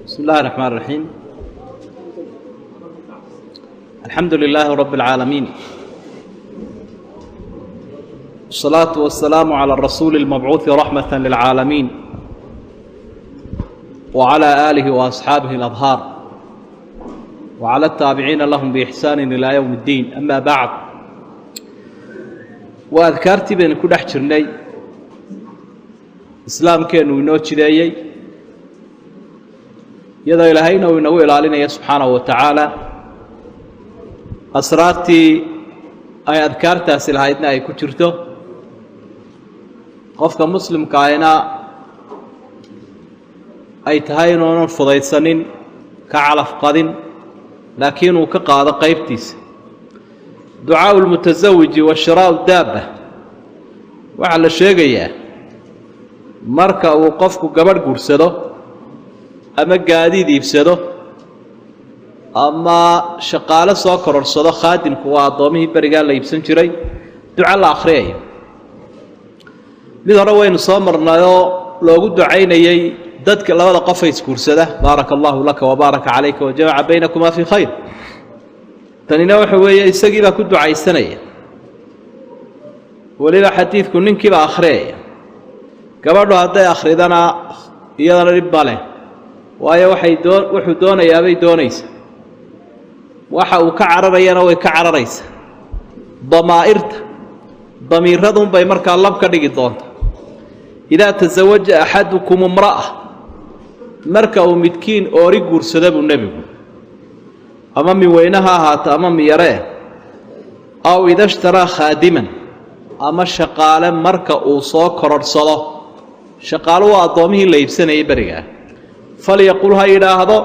بسم الله الرحمن الرحيم. الحمد لله رب العالمين، الصلاة والسلام على الرسول المبعوث رحمة للعالمين وعلى آله وأصحابه الأطهار وعلى التابعين لهم بإحسان إلى يوم الدين. أما بعد، وأذكرت بين كل حجرني إسلام كانوا ينوتشدايي يدا إلهينا وينو إلالينا سبحانه وتعالى أسرارتي أي أذكارتها سلهايتنا أي كترته قفك مسلم كائنا أي تهاينون فضيت سنين كعلف قادن لكنه كقاعدة قيبتيس. دعاء المتزوج والشراء الدابة وعلى الشيقية مركا وقفك قبل قرسده أما قاديد يفسده أما شقالة سوكر الصدا خادم كواضمه برجال يبسن شري دعاء الآخرين لذا روين صامرنا لو قد عيني ددك الله قفيس كرسده بارك الله لك وبارك عليك وجمع بينكما في خير. تاني وحوي يسقي كنت عايزتني ولذا حديث كنن كبا آخرين قبل هذا آخردنا يلا رباله waayo wuxuu doonayaa bay doonaysa waxa uu ka cararayana way ka cararaysa damiiradun bay markaa lab ka dhigi doonta. idaa tazawaja axadukum imra'a marka uu midkiin oori guursada buu nebigu ama min weynaha ahaata ama min yaree aw idashtaraa khaadiman ama shaqaale marka uu soo kororsado shaqaalo waa addoomihii la iibsanayay berigaa فليقول هاي هذا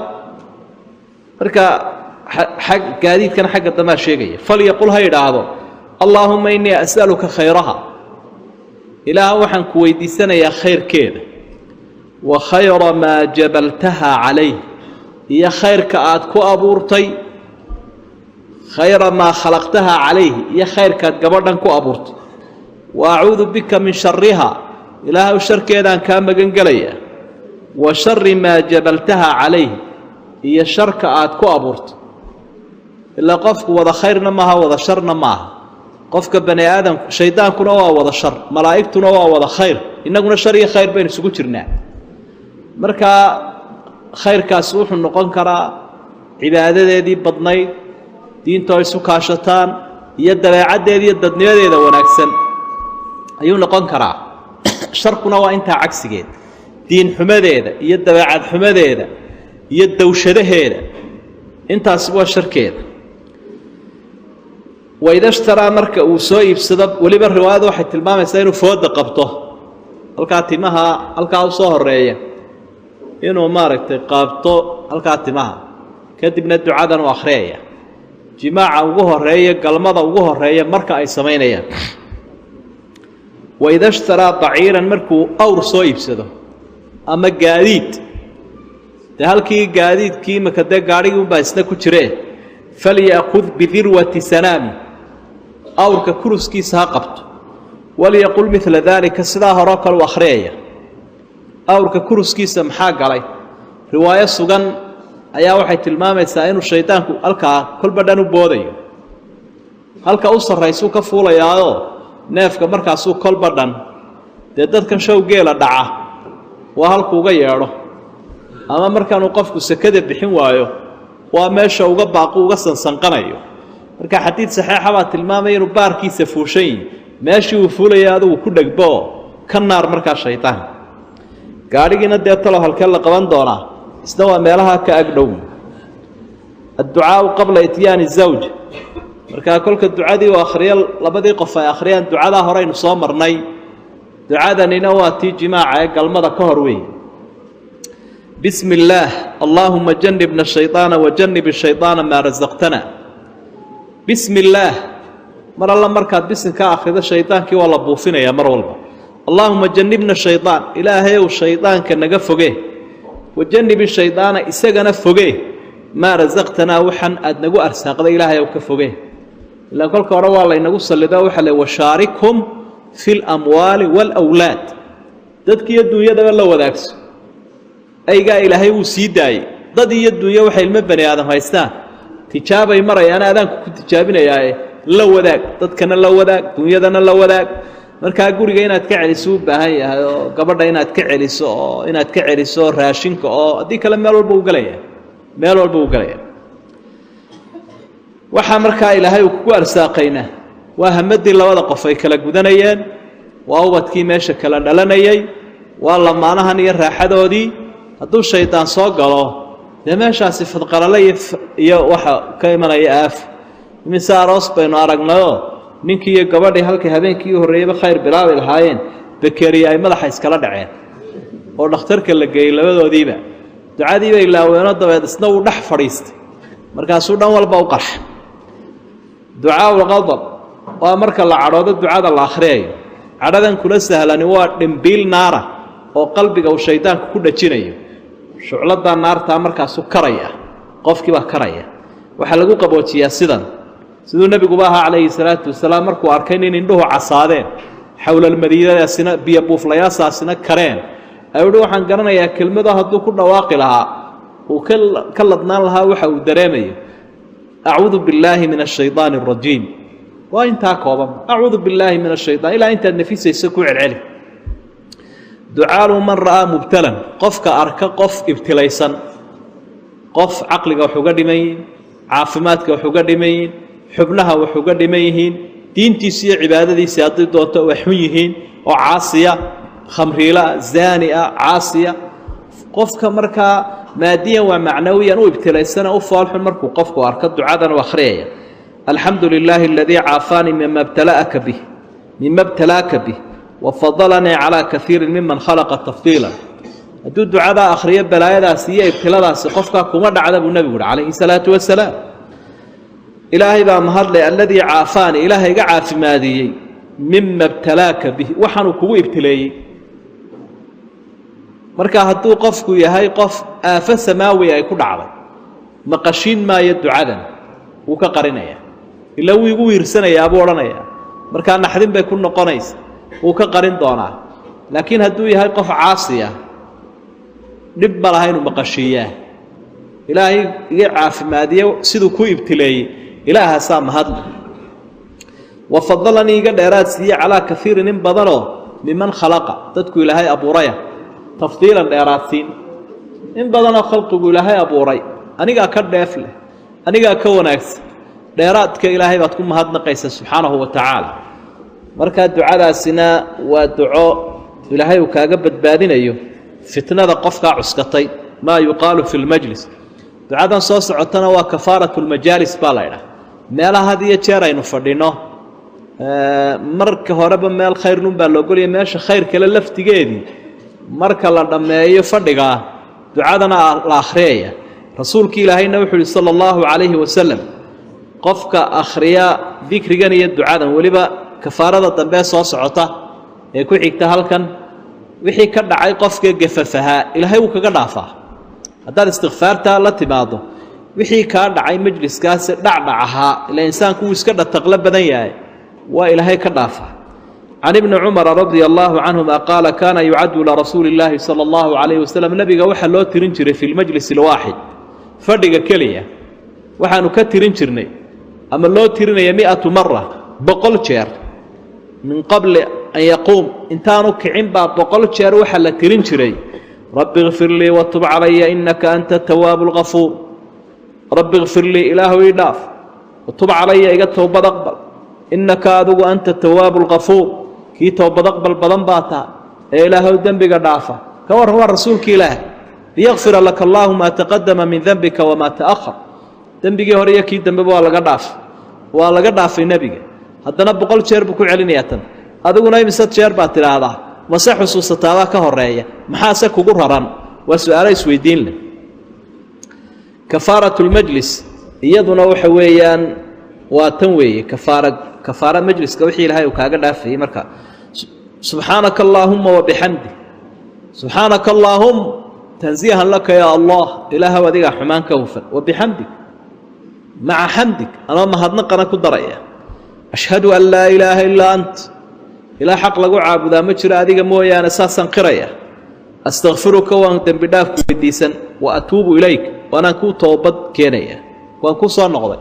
مركا حق قاديد كان حق الدماء شيء فليقول هاي هذا اللهم إني أسألك خيرها إله وحن كويدي سنة يا خير كذا وخير ما جبلتها عليه يا خير كأد كو أبورتي خير ما خلقتها عليه يا خير كأد قبرنا كو أبورتي وأعوذ بك من شرها إله الشر كذا كان مجنجليه وشر ما جبلتها عليه هي الشرك آد كو أبورت إلا قفك وذا خيرنا معها وذا شرنا معها قفك بني آدم شيطان كنوا وذا شر ملائكة نوا وذا خير إنكنا شر خير بين سكوترنا مركا خير كاسوح النقان كرا عبادة دي بدني دين تويسو كاشتان يد عد دي يد الدنيا دي ونكسن أيون نقان كرا شركنا وإنت عكس جد دين حمديده iyo dabeecad xumadeeda iyo dawshadaheeda intaas waa sharkeeda. wayda ishtara marka uu soo iibsado waliba riwaayadu waxay tilmaamaysaa inuu fooda qabto halka timaha halka uu soo horeeyo inuu maaragtay qabto halka timaha kadibna ducadan uu akhriyo jimaaca ugu horeeyo galmada ugu horeeyo marka ay sameynayaan. wayda ishtara ba'iran markuu awr soo iibsado ama gaadiid de halkii gaadiidkii marka de gaarigii baa isna ku jiree falyaqud bidirwati sanami awrka kuruskiisa ha qabto waliyaqul mithla dhalika sidaa hore kale u akhriyaya. awrka kuruskiisa maxaa galay riwaayo sugan ayaa waxay tilmaamaysaa inuu shaydaanku halkaa kolba dhan u boodayo halka u sarraysu ka fuulayaao neefka markaasuu kolba dhan dee dadkan showgeela dhaca waa halku uga yeedho ama markaanu qofku sakada bixin waayo waa meesha uga baaqo uga sansanqanayo. marka xadiid saxiixa baa tilmaamaya inuu baarkiisa fuushay meeshii uu fuulaya adigu ku dhagbo ka naar markaa shaytaan gaarigina dee talo halkee la qaban doonaa isna waa meelaha ka agdhow. adducaa qabla ityaani zawj markaa kolka ducadii oo akhriya labadii qof ay akhriyaan ducadaa horeynu soo marnay ducadanina waa tii jimaaca ee galmada ka hor weey. بسم الله اللهم جنبنا الشيطان وجنب الشيطان ما رزقتنا. بسم الله مر الله مركات بسم كأخذ الشيطان كي والله بوفينا يا مر والله. اللهم جنبنا الشيطان إلهي والشيطان كنقفقه وجنب الشيطان إسقنا فقه ما رزقتنا وحن أدنقو أرساق ذا إلهي وكفقه إلا كل كوروا الله إنقو صلي ذا وحل وشاركهم في الأموال والأولاد. dadka iyo dunyada la wadaagso aygaa ilaahay wuu sii daayey dad iyo dunya waxay ilmo bani aadam haystaan tijaabay marayaan aadaanku ku tijaabinayaaye la wadaag dadkana la wadaag dunyadana la wadaag markaa guriga inaad ka celiso u baahan yahay oo gabadha inaad ka celiso raashinka oo haddii kale meel walba u galaya waxaa markaa ilaahay uu kugu arsaaqayna waa hamadii labada qof ay kala gudanayeen waa ubadkii meesha kala dhalanayay waa lamaanahan iyo raaxadoodii hadduu shaydaan soo galo dee meeshaasi fadqalale iyo waxa ka imanaya aaf imise aroos baynu aragnayoo ninkii iyo gabadhii halkii habeenkii horreeyeyba khayr bilaabi lahaayeen bakeriya ay madaxa iskala dhaceen oo dhakhtarka la geeyey labadoodiiba ducadii bay ilaaweenoo dabeed isna wuu dhex fadhiistay markaasuu dhan walba u qarxa ducaaul qadab waa marka la cadhoodo ducada la akhriyayo cadhadan kula sahlani waa dhimbiil naara oo qalbiga uu shaydaanku ku dhajinayo shucladaa naartaa markaasuu karaya qofkii baa karaya waxaa lagu qaboojiyaa siduu nebiguba ahaa calayhi salaatu wasalaam markuu arkay nin indhuhu casaadeen xowlalmadiinadaasina biyo buuflayaasaasina kareen ayuuhi waxaan garanayaa kelmado hadduu ku dhawaaqi lahaa uu ka ladnaan lahaa waxa uu dareemayo acuudu billaahi min ashaydaani arajiim waa intaa kooban acuudu billaahi min ashaytaan ilaa intaad nafisaysa ku celceli ducaalu man ra'aa mubtalan qofka arka qof ibtilaysan qof caqliga wax uga dhiman yihiin caafimaadka wax uga dhiman yihiin xubnaha wax uga dhiman yihiin diintiisa iyo cibaadadiisa haddii doonto wax xun yihiin oo caasiya khamriila zaani'a caasiya qofka markaa maadiyan waa macnawiyan u ibtilaysana u foolxun markuu qofku arko ducadan u akhriyaya alxamdu lilaahi aladii caafaanii mima ibtalaaka bih wafadalanii calaa kaiirin miman khalaqa tafdiila hadduu ducadaa akhriyo balaayadaasi iyo ibtiladaasi qofkaa kuma dhacda buu nebigu uhi calayhi salaatu wasalaam ilaahay baa mahadlay alladii caafaani ilaahay iga caafimaadiyey mima ibtalaaka bih waxaanuu kugu ibtileeyey marka hadduu qofku yahay qof aafo samaawi ay ku dhacday maqashiin maayo ducadan wuu ka qarinaya ilaa wuu igu wiirsanayaa buu odhanayaa markaa naxdin bay ku noqonaysa wuu ka qarin doonaa laakiin hadduu yahay qof caasi ah dhib ma laha inuu maqashiiyaa ilaahay iga caafimaadiye siduu ku ibtileeyey ilaahaasaa mahadle wafadalanii iga dheeraad siiye calaa kaiirin in badanoo miman khalaqa dadku ilaahay abuuraya tafdiilan dheeraadsiin in badanoo khalqigu ilaahay abuuray anigaa ka dheef leh anigaa ka wanaagsan dheeraadka ilaahay baad ku mahadnaqaysa subxaanahu wa tacaala markaa ducadaasina waa duco ilaahay uu kaaga badbaadinayo fitnada qofkaa cuskatay maa yuqaalu fi lmajlis ducadan soo socotana waa kafaaratu lmajaalis baa la ydhaha meelaha had iyo jeer aynu fadhino marka horeba meel khayrnun baa loogolaya meesha khayr kale laftigeedii marka la dhammeeyo fadhigaa ducadana la akhriyaya rasuulkii ilaahayna wuxuu yihi sala allahu calayhi wasalam qofka akhriya dikrigan iyo ducadan weliba kafaarada dambe soo socota ee ku xigta halkan wixii ka dhacay qofka gafafahaa ilaahay wuu kaga dhaafaa haddaad istikfaartaa la timaado wixii kaa dhacay majliskaasi dhacdhac ahaa ila insaanku wuu iska dhataqlo badan yahay waa ilaahay ka dhaafaa can ibni cumara radia allaahu canhuma qaala kaana yucaddu lirasuuli illaahi sala allahu calayhi wasalam nebiga waxaa loo tirin jiray fi lmajlisi alwaaxid fadhiga keliya waxaanu ka tirin jirnay ama loo tirinaya 100 mara 100 jeer min qabli an yaquum intaanu kicin baa 100 jeer waxa la tirin jiray rabbi ighfir lii wa tub calaya innaka anta tawwaabul ghafuur rabbi ighfir lii ilaahu idhaaf wa tub calaya iga towbad aqbal innaka adugu anta tawwaabul ghafuur kii towbad aqbal badan baa taa ee ilaahu dembiga dhaafa ka waran waa rasuulkii ilaahay liyaghfira laka allahu ma taqaddama min dhanbika wama ta'akhkhar dembigii hore iyo kii dambeba waa laga dhaafay nebiga haddana 100 jeer buu ku celinayaa tan adiguna imise jeer baad tidhaahdaa mase xusuusataabaa ka horeeya maxaase kugu raran waa su-aalo isweydiin leh kafaaratu lmajlis iyaduna waxa weeyaan waa tan weeye kafaara majliska wixii ilaahay uu kaaga dhaafayey marka subxaanaka allaahumma wabixamdi subxaanaka allaahum tansiihan laka yaa allah ilaahow adigaa xumaan ka hufan wabixamdig maca xamdig anoo mahadnaqana ku daraya ashhadu an laa ilaaha illaa ant ilaa xaq lagu caabudaa ma jiro adiga mooyaane saasaan qiraya astaghfiruka waan dambi dhaaf ku weydiisan wa atuubu ilayk waana ku toobad keenaya waan ku soo noqday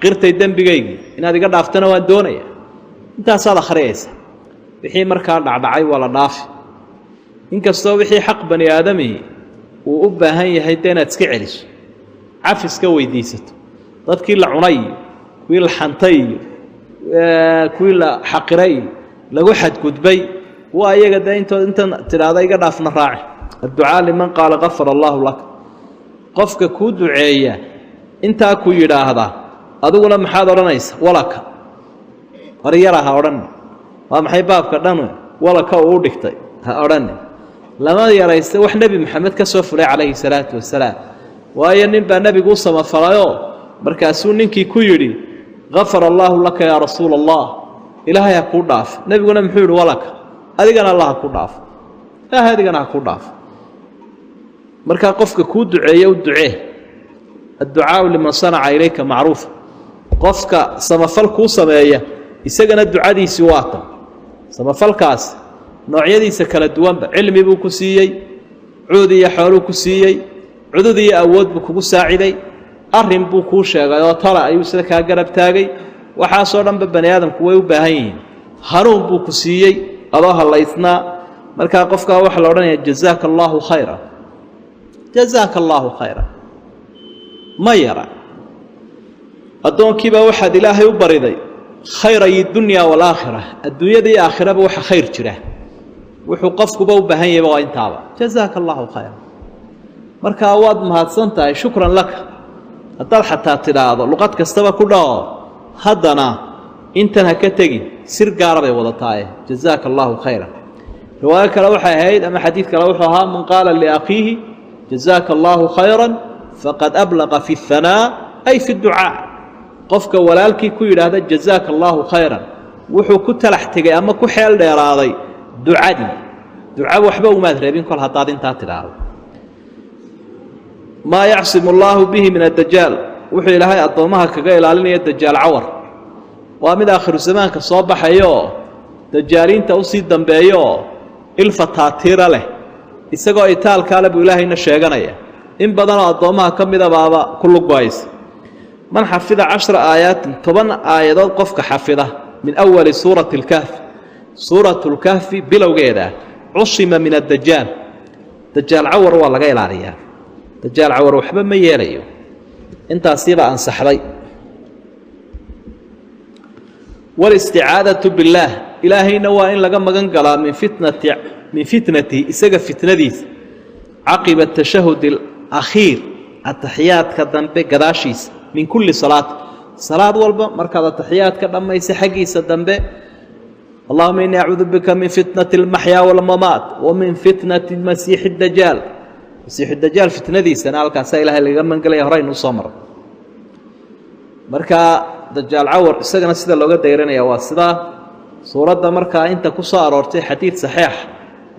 qirtay dambigaygi inaad iga dhaaftana waan doonaya intaas aad akhriyaysa wixii markaa dhacdhacay wala dhaaf inkastoo wixii xaq bani aadami uu u baahan yahay inaad iska celiso cafiska weydiisato dadkii la cunay kuwii la xantay kuwii la xaqiray lagu xadgudbay waa iyaga intan tiraada iga dhaafna raaci adducaa liman qaala ghafara allahu lak qofka kuu duceeya intaa ku yidhaahda adiguna maxaad odhanaysa walaka horyara ha odhan waa maxay baabka dhan walaka uu dhigtay ha odhan lama yaraysta wax nebi maxamed ka soo fulay calayhi salaatu wasalaam waayo nin baa nebigu u samafalayo markaasuu ninkii ku yidhi ghafara allahu laka yaa rasuula allah ilaahay ha kuu dhaaf nebiguna muxuu yidhi walaka adigana allah ha ku dhaaf ilaahay adigana ha ku dhaaf markaa qofka kuu duceeya u ducee adducaau liman sanaca ilayka macruufa qofka samafal kuu sameeya isagana ducadiisii waa tan samafalkaas noocyadiisa kala duwanba cilmi buu ku siiyey cuud iyo xooluu ku siiyey cudud iyo awood buu kugu saaciday arrin buu kuu sheegay oo tala ayuu sida kaa garab taagay waxaasoo dhanba bani aadamku way u baahan yihiin hanuun buu ku siiyey adoo hallaysnaa markaa qofkaa waxaa la odhanaya jazaaka allaahu khayra jazaaka allaahu khayra ma yara addoonkiibaa waxaad ilaahay u bariday khayray dunya waalaakhira adduunyada iyo aakhiraba waxa khayr jira wuxuu qofkuba u baahan yahay waa intaaba jazaaka allaahu khayra markaa waad mahadsan tahay shukran laka haddaad xataa tidhaahdo luqad kastaba ku dhaho haddana intan ha ka tegin sir gaara bay wadataaye jazaaka allaahu khayra riwaayo kale waxay ahayd ama xadiid kale wuxuu ahaa man qaala liakhiihi jazaaka allaahu khayran faqad ablaqa fi اhanaa ay fi اducaa qofka walaalkii ku yidhaahda jazaaka allaahu khayran wuxuu ku talax tegay ama ku xeel dheeraaday ducadii duca waxba umaad reebin kol haddaad intaa tidhaahdo maa yacsimu allaahu bihi min addajaal wuxuu ilaahay addoommaha kaga ilaalinaya dajaal cawar waa mid aakhiru zamaanka soo baxayooo dajaaliinta u sii dambeeyooo ilfa taatiira leh isagoo itaalkaale buu ilaahayna sheeganaya in badanoo addoommaha ka mida baaba ku lugaysa man xafida 10 aayaatin 10 aayadood qofka xafida min awali suurati اlkahfi suuratu اlkahfi bilowgeeda cusima min addajaal dajaal cawar waa laga ilaaliyaa dajaal cawar waxba ma yeelayo intaasiiba ansaxday walisticaadatu billaah ilaahayna waa in laga magan galaa min fitnatihi isaga fitnadiisa caqiba tashahud alakhiir ataxiyaadka dambe gadaashiisa min kulli salaad walba markaad ataxiyaadka dhammaysa xaggiisa dambe allahuma innii acuudu bika min fitnati almaxyaa walmamaat wa min fitnati masiixi dajaal masiixu dajaal fitnadiisana halkaasaa ilaahay lagaga mangelaya horeynuu soo maray markaa dajaal cawar isagana sida looga dayranaya waa sidaa suuradda markaa inta ku soo aroortay xadiid saxiix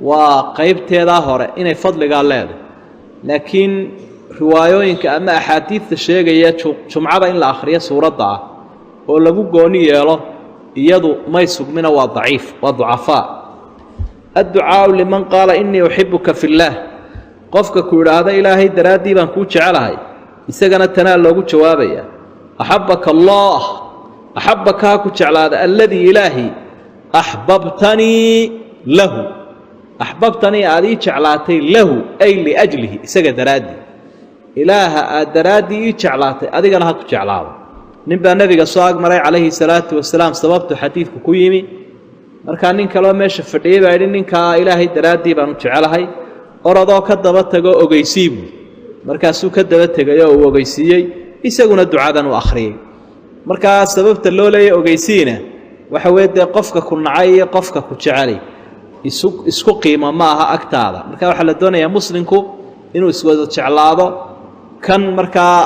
waa qaybteedaa hore inay fadligaa leedahay laakiin riwaayooyinka ama axaadiidta sheegaya jumcada in la akhriyo suuradda ah oo lagu gooni yeelo iyadu may sugmina waa daciif waa ducafaa adducaau liman qaala innii uxibuka fi illaah qofka ku yidhaahda ilaahay daraaddii baan kuu jecelahay isagana tanaa loogu jawaabaya axabaka allah axabaka ha ku jeclaada alladii ilaahi axbabtanii lahu axbabtanii aad ii jeclaatay lahu ay liajlihi isaga daraaddii ilaaha aad daraaddii ii jeclaatay adigana ha ku jeclaado nin baa nebiga soo agmaray calayhi salaatu wasalaam sababtu xadiidku ku yimi markaa nin kaloo meesha fadhiyey baa yidhi ninkaa ilaahay daraaddii baan u jecelahay orodoo ka daba tagoo ogeysii buu markaasuu ka daba tegayoo uu ogeysiiyey isaguna ducadan uu akhriyey markaa sababta loo leeya ogeysiina waxa weye dee qofka ku nacay iyo qofka ku jecelay isku qiimo ma aha agtaada marka waxaa la doonayaa muslimku inuu iswada jeclaado kan markaa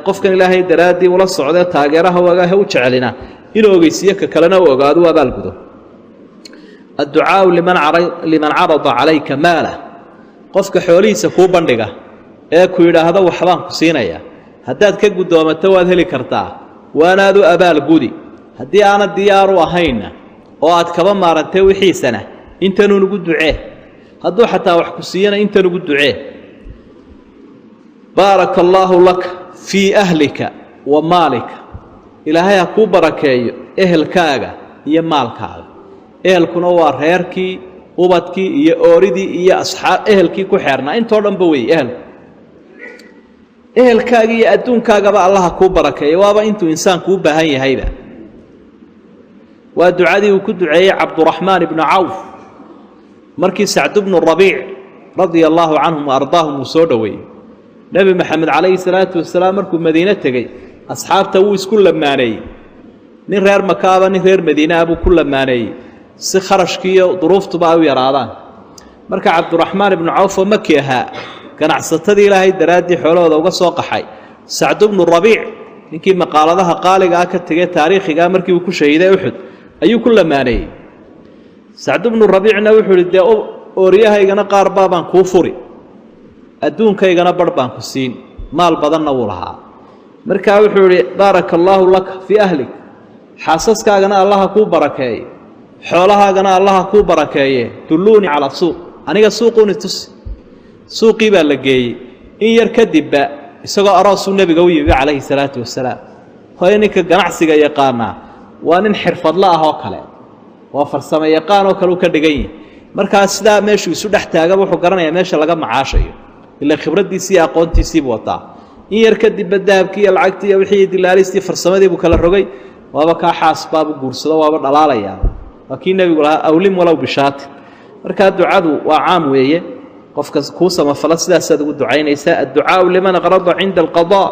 qofkan ilaahay daraaddii ula socdee taageeraha wagaah u jecelina inuu ogeysiiyo ka kalena u ogaado u abaalgudo adducaau liman carada calayka maala qofka xoolihiisa kuu bandhiga ee ku yidhaahdo waxbaan ku siinaya haddaad ka guddoomato waad heli kartaa waanaad u abaalgudi haddii aanad diyaaru ahaynna oo aad kaba maarantay wixiisana intanuu nugu ducee hadduu xataa wax ku siiyana intan ugu ducee baaraka allaahu laka fii ahlika wa maalika ilaahay ha kuu barakeeyo ehelkaaga iyo maalkaaga ehelkuna waa reerkii ubadkii iyo ooridii iyo asxaab ehelkii ku xeernaa intoo dhanba weeye ehelku ehelkaaga iyo adduunkaagaba allaha kuu barakeeyo waaba intuu insaanku u baahan yahayba waa ducadii uu ku duceeyey cabduraxmaan ibnu cawf markii sacd bnu rabiic radia allaahu canhum wa ardaahum uu soo dhoweeyey nebi maxamed calayhi salaatu wasalaam markuu madiine tegey asxaabta wuu isku lamaaneeyey nin reer makaaba nin reer madiine ah buu ku lamaaneeyey si kharashkii iyo duruuftuba ay u yaraadaan marka cabduraxmaan ibnu cawf oo maki ahaa ganacsatadii ilaahay daraaddii xoolahooda uga soo qaxay sacd bnu rabiic ninkii maqaaladaha qaaliga ah ka tegey taariikhigaa markii uu ku shahiiday uxud ayuu ku lamaaneeyey sacd bnu rabiicna wuxuu ihi dee ooryahaygana qaar baabaan kuu furi adduunkaygana barh baan ku siin maal badanna wuu lahaa markaa wuxuu idhi baaraka allaahu laka fii ahlik xaasaskaagana allaha kuu barakeeye xoolahaagana allaha kuu barakeeye dulluunii calaa suuq aniga suuquuni tusi suuqii baa la geeyey in yar kadibba isagoo aroosuu nebiga u yimi calayhi salaatu wasalaam hooye ninka ganacsiga yaqaanaa waa nin xirfadla ah oo kale waa farsamo yaqaan oo kale u ka dhigan yihi markaa sidaa meeshuu isu dhex taagaba wuxuu garanayaa meesha laga macaashayo ilaa khibraddiisii iyo aqoontiisiibuu wataa in yar kadibba dahabkii iyo lacagtii iyo wixii dilaalistii farsamadii buu kala rogay waaba kaa xaas baabu guursado waaba dhalaalayaa waa kii nebigu lahaa awlim walow bishaatin markaa ducadu waa caam weeye qofka kuu samafala sidaasaad ugu ducaynaysaa adducaau liman aqrada cinda alqadaa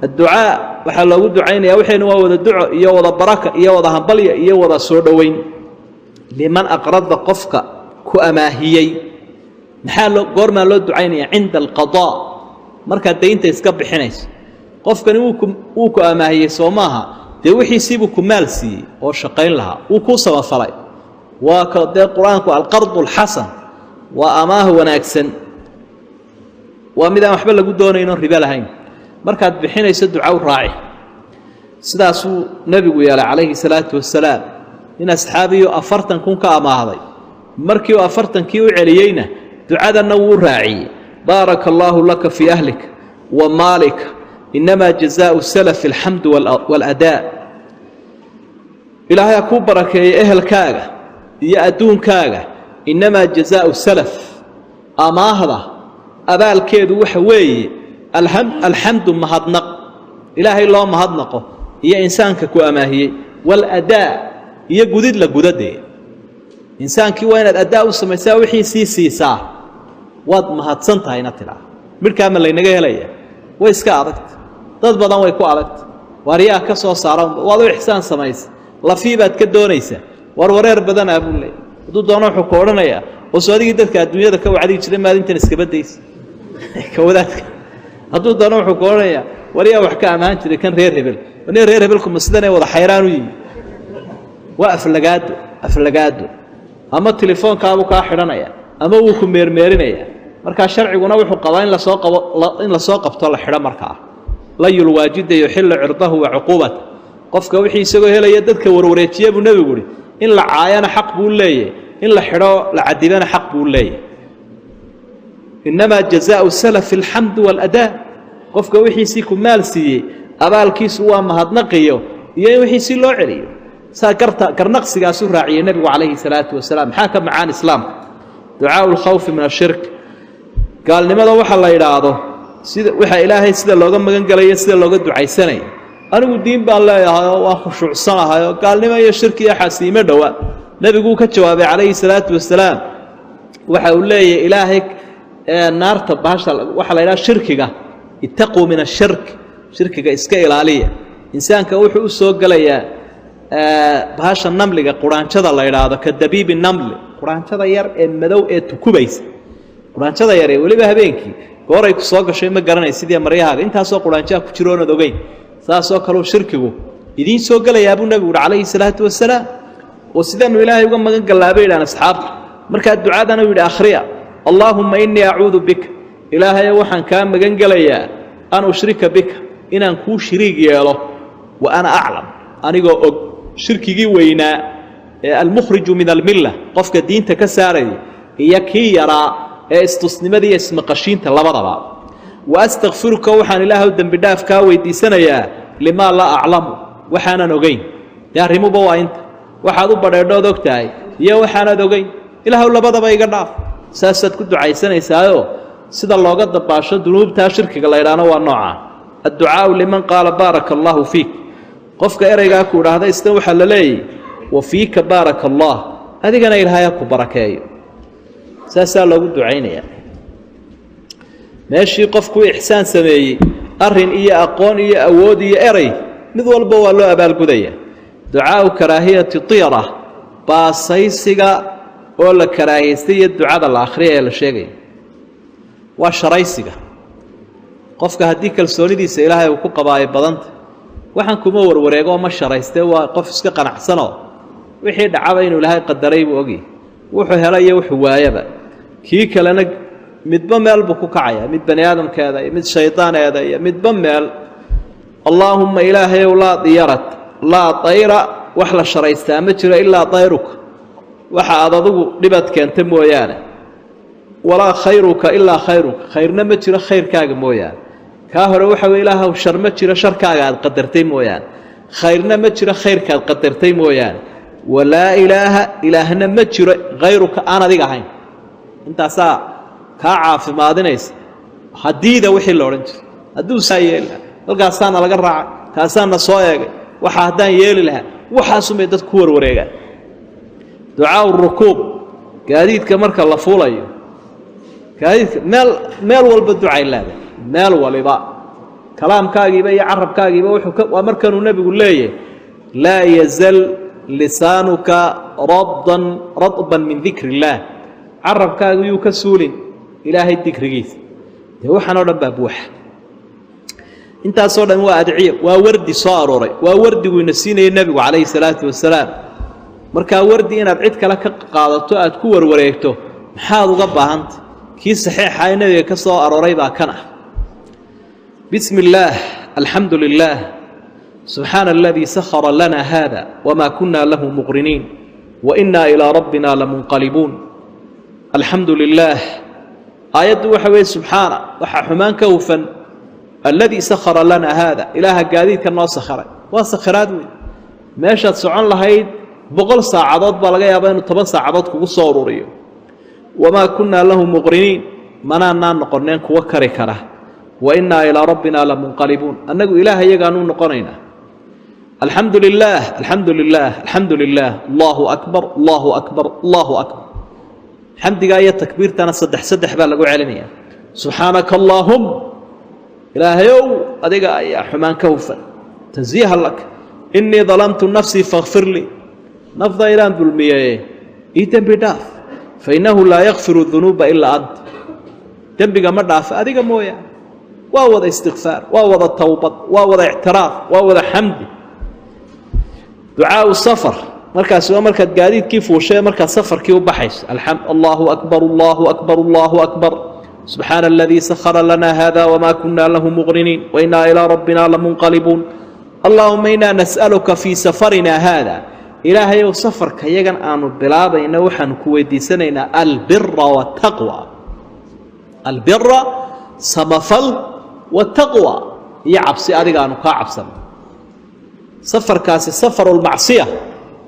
adducaa waxaa loogu ducaynayaa waxayna waa wada duco iyo wada baraka iyo wada hambalya iyo wada soo dhoweyn liman aqrada qofka ku amaahiyey maxaa goormaa loo ducaynaya cinda alqadaa markaad daynta iska bixinayso qofkani wuu ku amaahiyey soo maaha dee wixiisiibuu ku maal siiyey oo shaqayn lahaa wuu kuu samafalay waa ka dee qur-aanku alqardu alxasan waa amaah wanaagsan waa mid aan waxba lagu doonayno ribo lahayn markaad bixinayso duca u raaci sidaasuu nebigu yeelay calayhi salaatu wasalaam in asxaabiyu 40 kun ka amaahday markii uu 40kii u celiyeyna ducadanna wuu raaciyey baaraka allaahu laka fii ahlika wa maalika inamaa jazaau salafi alxamdu waaladaa ilaahay ha kuu barakeeye ehelkaaga iyo adduunkaaga inamaa jazaau salaf amaahda abaalkeedu waxa weeye alxamdu mahadnaq ilaahay loo mahadnaqo iyo insaanka ku amaahiyey waaladaa iyo gudid la gudadee insaankii waa inaad adaa u samaysaa wixii sii siisaa waad mahadsan tahayna tidhaa midhkaa ma laynaga helaya way iska adagta dad badan way ku adagta waaryaa ka soo saara waad u ixsaan samaysa lafii baad ka doonaysaa war wareer badanaa buu leeyay hadduu doono wuxuu ku odhanayaa oo soo adigii dadka adduunyada ka wacdigi jiray maalintan iskabadaysa ka wadaadka hadduu doono wuxuu ku odhanayaa waryaa wax ka ammaan jiray kan reer hebel nin reer hebelkuma sidanay wada xayraan u yimi waa aflagaado ama telefoonkaabuu kaa xidhanaya ama wuu ku meermeerinaya markaa sharciguna wuxuu qabaa in lasoo qabto la xidho markaa layul waajida yuxillu cirdahu wa cuquubata qofka wixii isagoo helaya dadka warwareejiya buu nebigu uhi in la caayana xaq buu leeyahy in la xidho la cadibana xaq buu leeyahy inamaa jazaau salafi alxamdu waaladaa qofka wixiisii ku maal siiyey abaalkiisu waa mahadnaqiyo iyo in wixiisii loo celiyo saa garnaqsigaasu raaciyey nebigu calayhi salaatu wasalaam maxaa ka macaan islaamka ducaau lkhawfi min ashirk gaalnimada waxa la yidhaahdo sida waxa ilaahay sida looga magan galayo sida looga ducaysanayo anigu diin baan leeyahay waa khushuucsanahay gaalnimo iyo shirki iyo xasiimo dhowa nebigu ka jawaabay calayhi salaatu wasalaam waxa uu leeyahay ilaahay naarta baasha waxa la yidhaha shirkiga ittaquu min ashirk shirkiga iska ilaaliya insaanka wuxuu u soo galayaa bahasha namliga quraanjada la yidhaahdo ka dabiibi namli quraanjada yar ee madow ee tukubaysa quraanjada yar ee weliba habeenkii gooray ku soo gashay ma garanay sidii maryahaaga intaasoo quraanjaa ku jiro oonad ogeyn saasoo kaleu shirkigu idiin soo gelayaa buu nebigu uhi calayhi salaatu wasalaam oo sidaanu ilaahay uga magan gallaabay idhaan asxaabta markaa ducadana u yidhi akhriya allaahumma innii acuudu bika ilaahayo waxaan kaa magan gelayaa an ushrika bika inaan kuu shiriig yeelo wa ana aclam anigoo og shirkigii weynaa ee almukhriju min almilla qofka diinta ka saaraya iyo kii yaraa ee istusnimadii ismaqashiinta labadaba waastaghfiruka waxaan ilaahay dambi dhaaf ka weydiisanayaa lima la a'lamu waxaanan ogeyn arrimuba waa inta waxaad u badheedhood ogtahay iyo waxaanad ogeyn ilaahay labadaba iga dhaaf saasad ku ducaysanaysaayoo sida looga dabaasho dunuubta shirkiga la yiraahdo waa nooca adducaa liman qaala baaraka allahu fiik qofka ereyga ku raahda isna waxa la leeyahay wa fiika baaraka allah adigana ilaahay ku barakeeyo saasa loogu ducaynaya meeshii qofku ihsaan sameeyay arin iyo aqoon iyo awood iyo erey mid walba waa loo abaalgudaya ducaa karaahiyati tiyara baasaysiga oo la karaahiyay ducada la akhriyo ee la sheegay waa sharaysiga qofka hadii kalsoonidiisa ilaahay uu ku qabaayo badanta waxaan kuma warwareego ma sharaystay waa qof iska qanacsano wixii dhacaba inuu ilaahay qadaray buu ogi wuxuu helay wuxuu waayaba kii kalena midba meel buu ku kacaya mid bani aadamkeeda iyo mid shaytaaneeda iyo midba meel allahumma ilaahay la diyarat la tayra wax la sharaystaa ma jiro ilaa tayruka waxa aad adigu dhibad keentay mooyaane wala khayruka illa khayruka khayrna ma jiro khayrkaaga mooyaane ka hore waxa ilaahay shar ma jiro sharkaaga aad qadartay mooyaane khayrna ma jiro khayrkaad qadartay mooyaane wala ilaaha ilaahna ma jiro khayruka aan adiga ahayn intaasa ka caafimaadinaysa hadiida wixii la oran jiray haduu saayeel halkaasana laga raacay kaasana soo eegay waxa hadaan yeeli lahaa waxa sumay dad ku warwareegaan ducaa rukuub gaadiidka marka la fuulayo gaadiidka meel walba ducay leedahay meel waliba kalaamkaagiiba iyo carabkaagiiba wuxuu waa markan uu nabigu leeyahay la yazal lisanuka radban min dhikrillah carabkaagu yuu ka suulin ilaahay dhikrigiisa waxaan oo dhan baa buuxa intaas oo dhan waa adciyo waa wardi soo arooray waa wardigu ina siinay nabigu kaleey salaatu wasalaam marka wardi inaad cid kale ka qaadato aad ku warwareegto maxaad uga baahantay kii saxiixa ay nabiga ka soo arooray baa kana bismillaah alxamdulillaah subhana alladhi sakhara lana hada wama kunna lahu muqrinin wa inna ila rabbina lamunqalibun alxamdulillaah ayadu waxa weey subhana waxa xumaan ka hufan الذي سخر لنا هذا إله قاديد كان سخر وسخرات ماشات سعون لهيد بقول ساعات بلغا يابا انه 10 ساعات كوغو سو ururiyo وما كنا له مقرنين منا نقرنين كو كري كره وإنا إلى ربنا لمنقلبون أنه إله يغانو نقرينا الحمد لله الحمد لله الحمد لله الله أكبر الله أكبر الله أكبر حمد آية تكبير تانا صدح با لغو علميا سبحانك اللهم إلهيو أديك يا حمان كوفا تنزيها لك إني ظلمت نفسي فاغفر لي نفض إيران بالمياه إيتن بداف فإنه لا يغفر الذنوب إلا أنت تنبقى مدعف أديك مويا ووضع استغفار ووضع التوبة ووضع اعتراف ووضع حمد دعاء السفر مركز سواء مركز قاديد كيف وشيء مركز سفر كيف بحيث الحمد الله أكبر الله أكبر الله أكبر سبحان الذي سخر لنا هذا وما كنا له مقرنين وإنا إلى ربنا لمنقلبون اللهم إنا نسألك في سفرنا هذا إلهي وسفر كيغن آنو بلابا إنوحا كويدي سنين البر والتقوى البر سمفل والتقوى يعبسي أريغانو كعبسا سفر كاسي سفر المعصية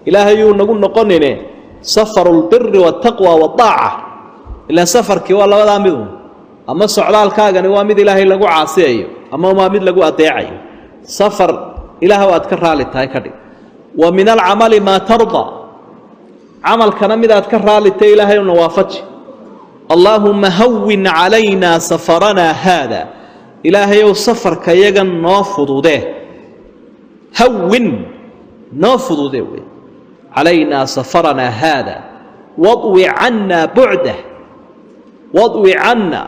إلهي نقول نقنين سفر البر والتقوى والطاعة إلا سفر كي والله ولا مذون أما السعودال كاغني وامد إلهي لغو عاصيه أما وامد لغو أطيعيه سفر إلهي وأتكرها للتاي كدي ومن العمل ما ترضى عمل كان مذا أتكرها للتاي إلهي ونوافتش اللهم هون علينا سفرنا هذا إلهي وسفر كيغن نافض ده هون نافض ده علينا سفرنا هذا واضوي عنا بعده واضوي عنا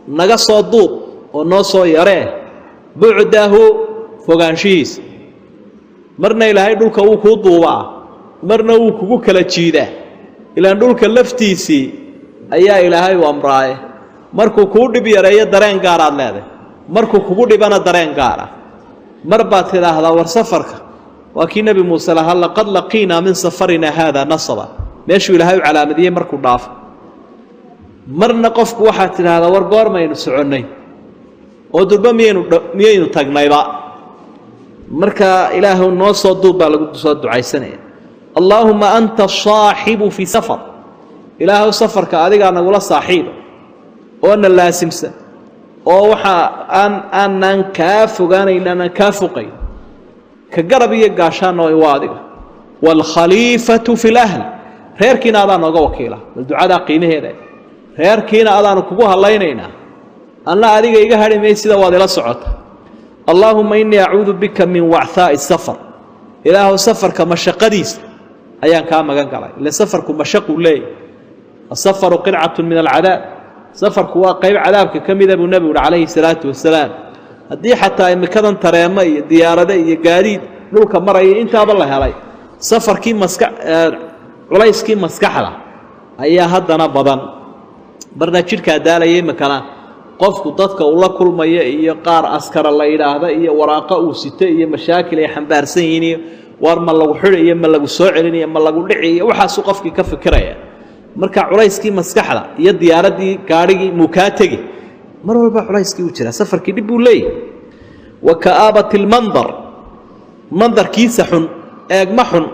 نقص الضوء ونص يراه بعده فوقانشيس مرنا إلى هاي دولك وكو ضوء مرنا وكو كلا جيده إلى دولك لفتيسي أيها إلى هاي وامراه مركو كودي بيرأي درين قارا لهذا مركو كودي بنا درين قارا مربات هذا ورسفرك وكي نبي موسى لقد لقينا من سفرنا هذا نصبا ماشي إلى هاي على مدينة مركو ضعف marna qofku waxaa tidhaahdaa war goormaynu soconnay oo durba miyaynu tagnayba marka ilaahu noo soo duub baa lagu soo ducaysanaya allaahumma anta saaxibu fii safar ilaahu safarka adigaa nagula saaxiiba oo na laasimsan oo waxa aanan kaa fogaanayn aanan kaa foqayn ka garab iyo gaashaanna waa adiga waalkhaliifatu fi lahl reerkiina adaa nooga wakiila bal ducadaa qiimaheeda reerkiina adaanu kugu hadlaynaynaa anna adiga iga hadhi may sida waad ila socota allaahumma innii acuudu bika min wachaa'i safar ilaahu safarka mashaqadiisa ayaan kaa magan galay ila safarku mashaquu leeyahy asafaru qidcatun min alcadaab safarku waa qayb cadaabka ka mida buu nebigu uhi calayhi salaatu wasalaam haddii xataa imikadan tareemo iyo diyaarado iyo gaadiid dhulka maraya intaaba la helay safarkii culayskii maskaxda ayaa haddana badan marna jidhkaa daalaya imikana qofku dadka uu la kulmaya iyo qaar askara la yidhaahda iyo waraaqa uu sito iyo mashaakil ay xambaarsan yihiin iyo war ma lagu xidhi iyo ma lagu soo celinayo ma lagu dhici iyo waxaasuu qofkii ka fikiraya marka culayskii maskaxda iyo diyaaradii gaadhigii muu kaa tegi mar walba culayskii uu jiraa safarkii dhib buu leeyahy wa ka'aabati almandar mandarkiisa xun eegma xun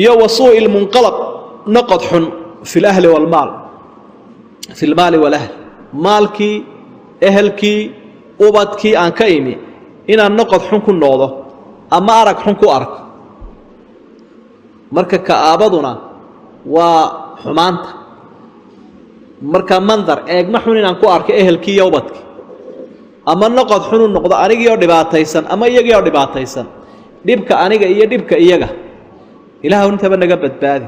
iyo wa suu'i lmunqalab noqod xun fi lahli walmaal fi lmaali walahl maalkii ehelkii ubadkii aan ka imi inaan noqod xun ku noqdo ama arag xun ku arko marka ka'aabaduna waa xumaanta marka mandar eegma xun inaan ku arko ehelkii iyo ubadkii ama noqod xun u noqdo anigii oo dhibaataysan ama iyagii oo dhibaataysan dhibka aniga iyo dhibka iyaga ilaahu intaba naga badbaadi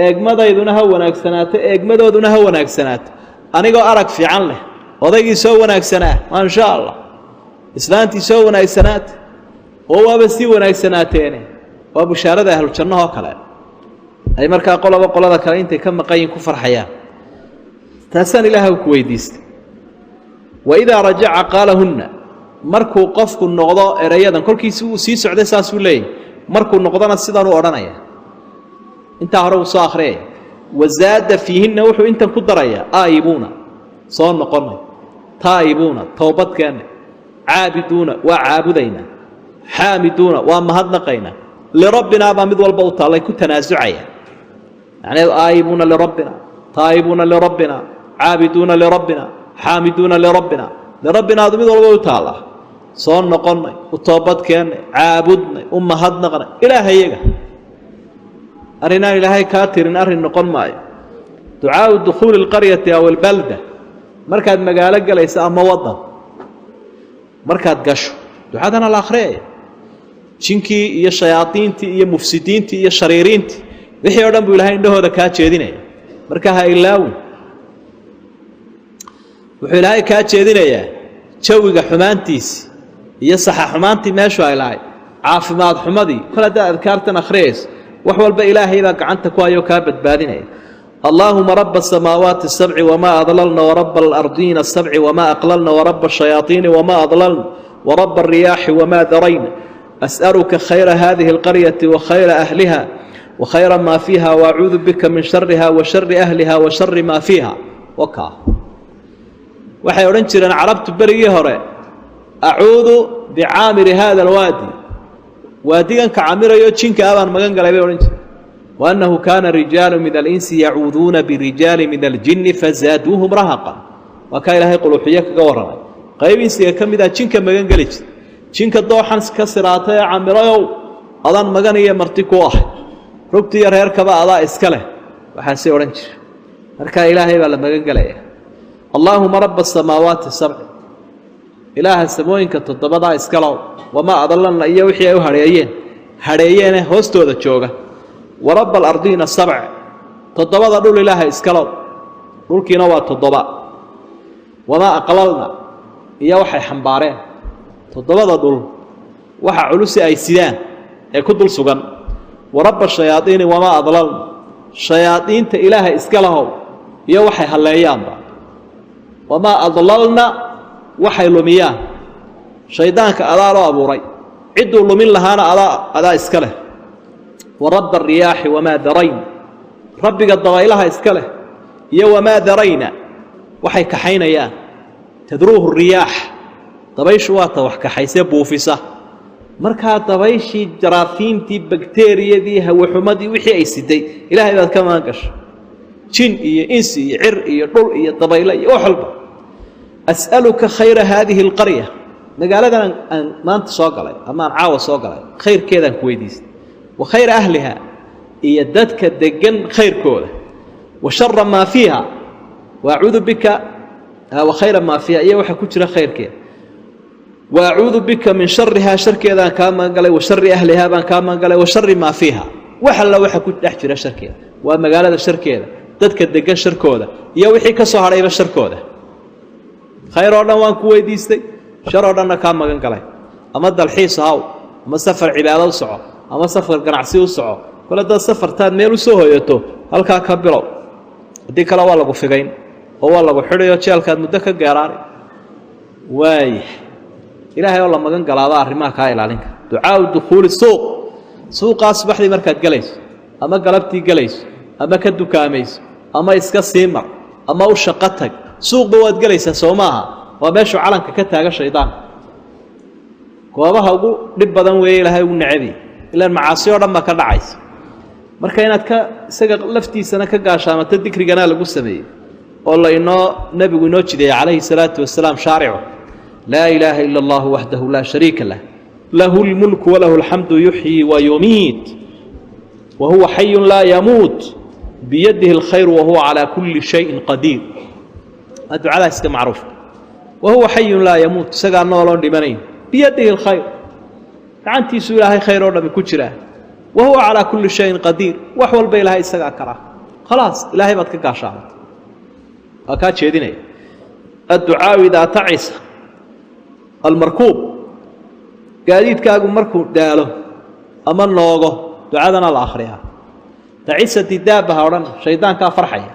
eegmadayduna ha wanaagsanaato eegmadooduna ha wanaagsanaato anigoo arag fiican leh odaygii soo wanaagsanaa maasha allah islaantii soo wanaagsanaata oo waaba sii wanaagsanaateene waa bushaarada ahlu jannahoo kale ay markaa qoloba qolada kale intay ka maqayin ku farxayaan taasaan ilaahay ku weydiistay waidaa rajaca qaalahunna markuu qofku noqdo erayadan kolkiisi uu sii socday saasuu leeyahy markuu noqdona sidan u odhanaya intaa hore uu soo akhriyaya wazaada fiihinna wuxuu intan ku darayaa aa'ibuuna soo noqonnay taa'ibuuna towbadkeenna caabiduuna waa caabudaynaa xaamiduuna waa mahadnaqaynaa lirabbinaa baa mid walba u taallay ku tanaasucaya macnaheedu aa'ibuuna lirabbina taa'ibuuna lirabbina caabiduuna lirabbina xaamiduuna lirabbina lirabbinaadu mid walba u taallaa soo noqonnay u toobadkeennay caabudnay u mahadnaqnay ilaahayaga arrinaan ilaahay kaa tirin arrin noqon maayo ducaau dukhuuli alqaryati aw albalda markaad magaalo galayso ama waddan markaad gasho ducadana la akhriyaya jinkii iyo shayaadiintii iyo mufsidiintii iyo shariiriintii wixii oo dhan buu ilahay indhahooda kaa jeedinaya marka ha ilaawin wuxuu ilaahay kaa jeedinayaa jawiga xumaantiisi iyo saxa xumaantii meeshu ay lahayd caafimaad xumadii kol haddaad adkaartan akhriyayso wax walba ilaahay baa gacanta ku hayoo kaa badbaadinaya allaahuma raba asamaawaati asabci wamaa adlalna waraba alardiina asabci wamaa aqlalna waraba ashayaaiini wamaa adlalna waraba alriyaaxi wamaa darayna as'aluka khayra hadihi alqaryati wa khayra ahliha wa khayra maa fiiha waacuudu bika min shariha wa shari ahliha wa shari maa fiiha wakaa waxay odhan jireen carabtu berigii hore acuudu bicaamiri hada alwaadi waadiganka camirayo jinka abaan magan galay bay odhan jireen waannahu kaana rijaalu min alinsi yacuuduuna birijaali min aljinni fazaaduuhum rahaqan waa kaa ilaahay quluuxiyo kaga warramay qayb insiga ka mid ah jinka magan geli jira jinka dooxan ka siraatay ee camirayow adaan magan iyo marti ku ah rugtiiyo reerkaba adaa iska leh waxaasay odhan jira markaa ilaahay baa la magan gelaya allaahuma raba asamaawaati sabci ilaaha samooyinka toddobadaa iskalow wamaa adlalna iyo wixii ay u hadheeyeene hoostooda jooga wa raba alardiina sabc toddobada dhul ilaaha iskalow dhulkiina waa toddoba wamaa aqlalna iyo waxay xambaareen toddobada dhul waxa culusi ay sidaan ee ku dul sugan wa raba shayaaiini wamaa adlalna shayaadiinta ilaaha iska lahow iyo waxay halleeyaanba wamaa adlalna waxay lumiyaan shaydaanka adaa loo abuuray cidduu lumin lahaana adaa iska leh wa raba alriyaaxi wamaa darayn ربك الضوائلها إسكاله وما ذرينا وحي كحين يا تدروه الرياح طبيش واطا وحكا حيسبه في صح مركها طبيشي جراثيمتي بكتيريا دي وحمدي وحي أي سيدي إلهي بعد كما انقش جن إيه إنسي إيه عر إيه طول إيه طبيلي وحلبة أسألك خير هذه القرية نقال أن ما أنت صاقلي أما عاوة صاقلي خير كذا كويديس وخير أهلها يددك الدقن خير كوله وشر ما فيها وأعوذ بك وخير ما فيها إيه وحكوتنا خير كذا وأعوذ بك من شرها شر كذا كما قال وشر أهلها بان كما قال وشر ما فيها وحلا وحكوت أحجر شر كذا وما قال هذا شر كذا ددك الدقن شر كوله يا وحي كسر عليه شر كوله خير أردنا وان كويديستي شر أردنا كما قال أما الحيس هاو أما سفر عبادة وسعة أما سفر قناعسي وسعة كل هذا السفر تاد ميلو سوهيته هل كبروا ديك لا والله قفقين هو والله بحرية شال كان مدك قراري واي إلهي والله ما قال هذا رما كايل عليك دعاء دخول السوق سوق أصبح لي مركز جليس أما قلبتي جليس أما كدو كاميس أما إسكا سيمر أما وشقتك سوق بواد جليس سوماها وماشوا علنك كتاج الشيطان كوابها وقو لبضن ويلها ونعبي إلا المعاصي ورما كان عايز marka inaad ka isaga laftiisana ka gaashaamata dikrigana lagu sameeyay والله إنه نبي ونوجد عليه الصلاة والسلام شارعه لا إله إلا الله وحده لا شريك له له الملك وله الحمد يحيي ويميت وهو حي لا يموت بيده الخير وهو على كل شيء قدير الدعاء اسك معروف وهو حي لا يموت سقى نولون دمنين بيده الخير عنتي سؤالها خير ولا بكجره وهو على كل شيء قدير وحول بيلها اسق كره خلاص إلهي بدك قاشامت أكاد شيديني الدعاء إذا تعس المركوب قاعد كاغو مركوب داله أما النوغو دعاءنا الآخرها تعيسة الدابة هورن شيطان كافرحية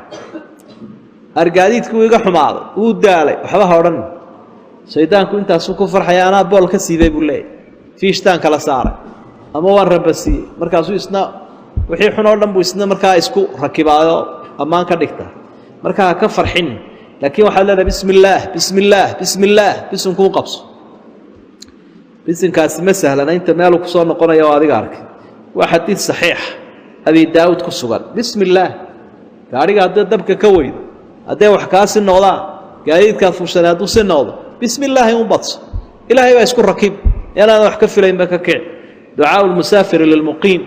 أرقاديت كويقا حماض ودالي وحبها هورن شيطان كنت أسوكو فرحية أنا بول كسيبي بولي فيشتان كلا سارة أما وان ربسي مركاسو إسنا وحي حنور لنبو إسنا مركا إسكو ركبايو أمان كدكتا مركا كفر حن لكن وحلنا بسم الله بسم الله بسم الله بسم كون قبص بسم كاس مسهل أنا أنت مالك صار قنا يا وادي عارك وحديث صحيح أبي داود كسوغل بسم الله قاري قاعد دبك كويد أدي وحكاس النوضة قاعد كافو سنادو سنوضة بسم الله يوم بطس إلهي ويسكن ركيب أنا أحكف لين بككع دعاء المسافر للمقيم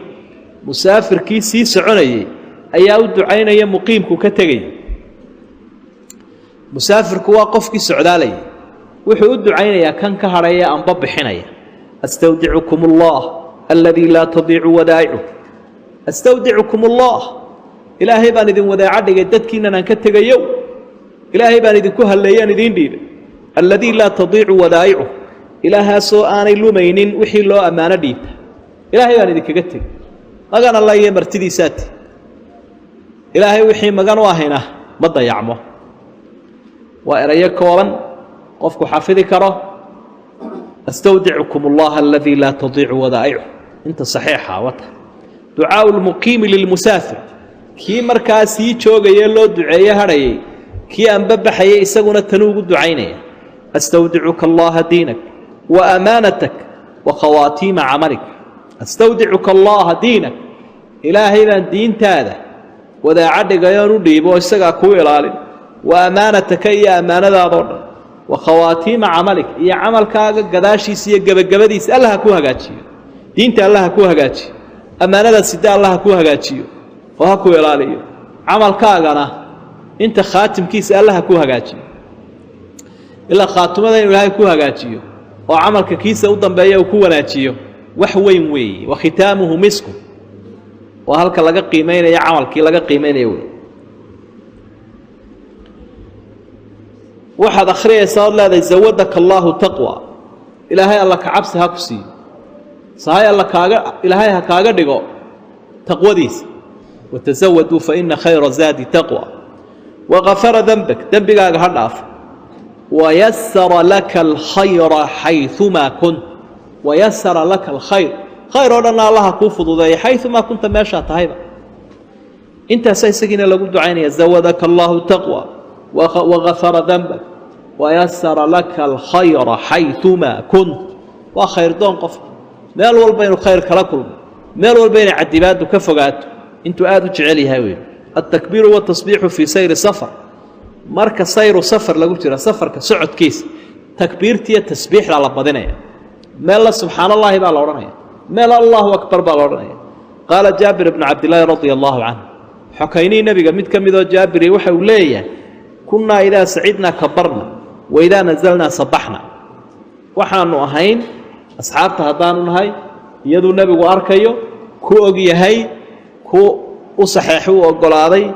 مسافر كيسي سعني أياو دعين يا مقيم كتجي مسافر كوا قفك سعدالي وحود عينيا كان كهريا أن ضب حنيا أستودعكم الله الذي لا تضيع ودائعه أستودعكم الله إلهي بان إذن ودائع جدتك إننا كتجيو إلهي بان إذن كهل ليان إذن دين الذي لا تضيع ودائعه إلها سوءان اللومين وحي الله أمانة ديب إلهي بان إذن كتج مغان الله يمرتدي ساتي إلهي وحي مغان واهنا ما ضيعمه وإريك كورا قفك حافظي كره أستودعكم الله الذي لا تضيع ودائعه أنت صحيحة وطه دعاء المقيم للمسافر كي مركاسي شوق يلو دعاية هري كي أنبب حيي إساقنا التنوق الدعيني أستودعك الله دينك وأمانتك وخواتيم عملك أستودعك الله دينك إلهي لن دين تاذا وذا عدق ينوديب وإساقا كوي لالي وأمانتك يا أمانة ذا وخواتيم عملك يا عملك قداشي سي جبدي الله كوها جاتشي دينت الله كوها جاتشي أمانة سيد الله كوها جاتشي فهكو يلالي عملك أنا أنت خاتم كيس الله كوها جاتشي إلا خاتم هذا الله كوها جاتشي وعملك كيس أوضن بيا وكوها جاتشي وحوين وي وختامه مسك وهلك لقى قيمين يا عملك لقى قيمين يوي واحد أخريه صار له زودك الله تقوى إلهي الله كعبس هكسي صحيح الله كاجا إلهي هكاجا دقو تقوى ديس وتزودوا فإن خير زاد تقوى وغفر ذنبك هرناف ويسر لك الخير حيثما كنت ويسر لك الخير خير أن الله كوفض ذي حيثما كنت ماشى تهيبا انت سيسكين لقد دعيني زودك الله التقوى وغفر ذنبك ويسر لك الخير حيثما كنت وخير دون قف مال والبين خير كلكم مال والبين عدبات وكفقات انتو آدوا جعلي هاوين التكبير والتصبيح في سير سفر مركز سير سفر لقد جرى سفر كسعد كيس تكبيرتي التسبيح على بدنيا مال سبحان الله بالورنيا مال الله أكبر بالورنيا قال جابر بن عبد الله رضي الله عنه حكيني نبي قمت كم إذا جابري وحوليه كنا إذا سعدنا كبرنا وإذا نزلنا صبحنا وحنا أهين أصحاب تهضان هاي يدو النبي وأركيو كو أجي هاي كو أصححوا وقلاضي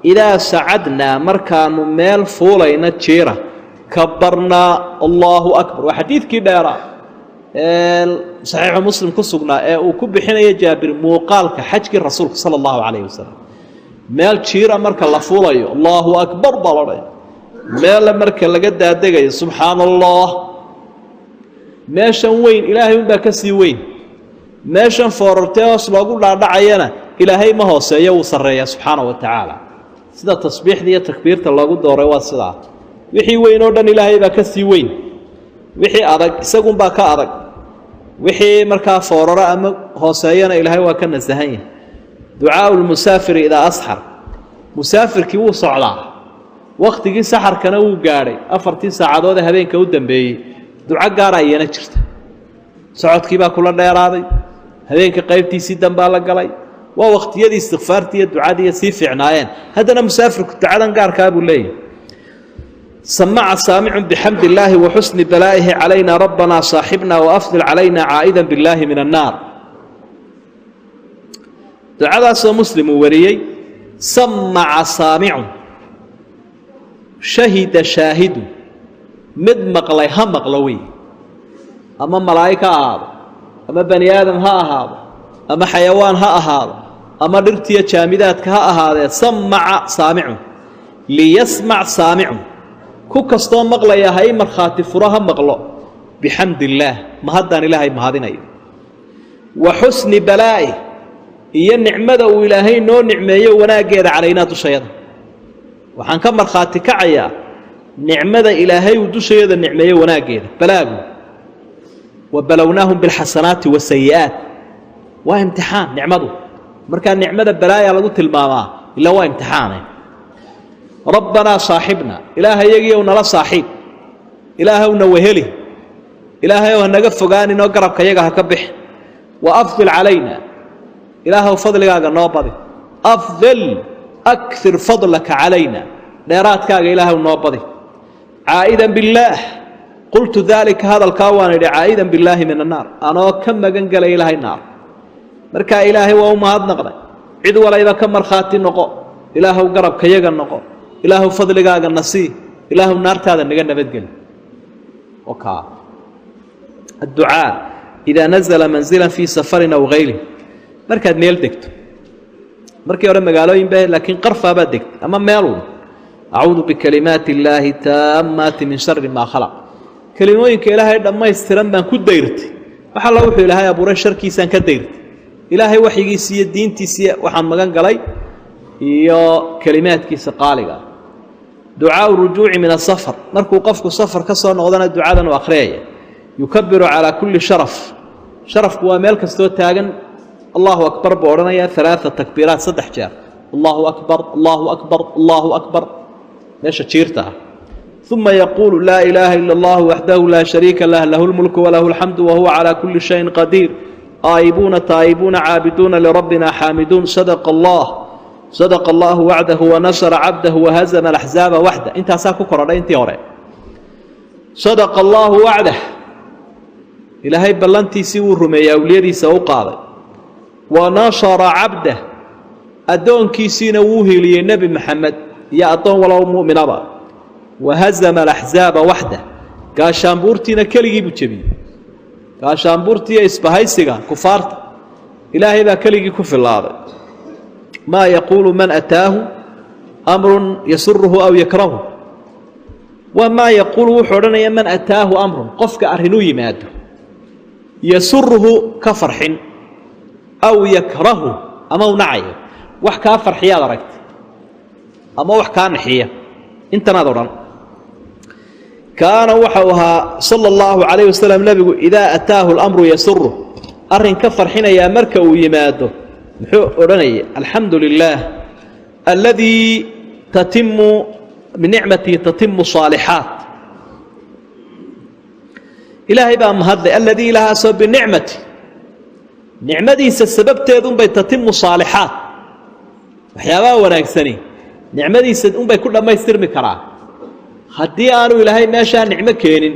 إذا سعدنا مركان ميل فولينا تشيرة كبرنا الله أكبر وحديث كبيرة صحيح مسلم كسقنا وكب حين يجابر موقالك حجك الرسول صلى الله عليه وسلم ميل تشيرة مركا الله فولي الله أكبر بالله ميل مركا لقد أدقى سبحان الله ماشان وين إلهي من باكسي وين ماشان فورتيوس لأقول لا دعينا إلهي ما هو سيئو سرية سبحانه وتعالى سيدا تصبيح دي تكبير تلاقود دوري واسدا وحي وين ودن إلهي باكسي وين وحي أدق ساقون باكا أدق وحي مركا فوررا أما هو سيئنا إلهي وكان الزهين دعاء المسافر إذا أسحر مسافر كيو صعلا وقت جي سحر كانوا قاري أفرتين ساعات هذا هبين كودن بي دعاء قاري ينجرت سعود كيبا كل النيرادي هبين كقيبتي سيدن بالقلي ووقت يدي استغفارتي الدعاء دي سيف عنايين هذا أنا مسافر كنت عدن قار كابو لي سمع سامع بحمد الله وحسن بلائه علينا ربنا صاحبنا وأفضل علينا عائدا بالله من النار دعاء مسلم وريي سمع سامع شهد شاهد مد مقلي هم مقلوي أما ملائكة هذا أما بني آدم هذا أما حيوان هذا أما درتي جامدات هذا سمع سامع ليسمع سامع كوكستون مقلي هاي مرخاتي فرها مقلو بحمد الله ما هدان إلهي ما هذين وحسن بلائه iyo nicmada uu ilaahay noo nicmeeyo wanaageeda caleena dushayada waxaan ka marxaati kacayaa nicmada ilaahay uu dushayada nicmeeyo wanaageeda balaagu وبلوناهم بالحسنات والسيئات وامتحان نعمته marka nicmada balaaya lagu tilmaamaa ila waa imtixaan ربنا صاحبنا ilaahay yagiyo nala saaxiib ilaahay na weheli ilaahay oo naga fogaan inoo garabka yaga ka bix wa afdil علينا إلهه فضلك نوبضي أفضل أكثر فضلك علينا ديراتك إلهه نوبضي عائدا بالله قلت ذلك هذا الكوان عائدا بالله من النار أنا كم جنجل إلهي النار مركا إلهي وهم هذا نقضي عد ولا إذا كم مرخاتي النقو إلهه قرب كيجا النقو إلهه فضلك النسي إلهه النار هذا نجنا بدجل وكا الدعاء إذا نزل منزلا في سفر أو غيره markaad meel degto markii hore magaalooyin baa laakiin qarfa baa degto ama meelun a'uudu bi kalimaati illaahi taammaati min sharri ma khalaq kalimooyinka ilaahay dhammaystiran baan ku dayrtay waxa la wuxuu ilaahay abuuray sharkiisan ka dayrtay ilaahay waxigiisa iyo diintiisa waxaan magan galay iyo kalimaadkiisa qaaliga ducaa rujuuci min as-safar markuu qofku safar ka soo noqdana ducadan uu akhriyo yukabbiru ala kulli sharaf waa meel kasto taagan الله أكبر بورنا ثلاثة تكبيرات صدح جار الله أكبر الله أكبر الله أكبر ليش تشيرتها ثم يقول لا إله إلا الله وحده لا شريك له له الملك وله الحمد وهو على كل شيء قدير آيبون تائبون عابدون لربنا حامدون صدق الله وعده ونصر عبده وهزم الأحزاب وحده انت ساكو قرر انت يوري صدق الله وعده إلهي بلنتي سيو الرمي أوليدي سوقاضي ونصر عبده أدون كيسين ووهي للنبي محمد يا أدون ولو مؤمن أبا وهزم الأحزاب وحده قاشامبورتنا كلي بتشبي قاشامبورتي إسبهاي سيغا كفارت إلهي ذا كلي كفر الله ما يقول من أتاه أمر يسره أو يكرهه وما يقول حرنا من أتاه أمر قفك أرهنو يماده يسره كفرح أو يكرهه أما نعيه wax kaa farxiyaad aragtay ama wax kaa naxiya intanaad odhan kaana waxau ahaa sala allahu calayh wasalam nebigu idaa ataahu lamru yasuru arrin ka farxinayaa marka uu yimaado muxuu odhanaya alxamdu lilaah alladii tatimu binicmatii tatimu saalixaat ilaahay baa mahadlay alladii ilahaasoo binicmati nicmadiisa sababteedunbay tatimu saalixaat waxyaabaha wanaagsani nicmadiisa unbay ku dhammaystirmi karaa haddii aanu ilaahay meeshaa nicmo keenin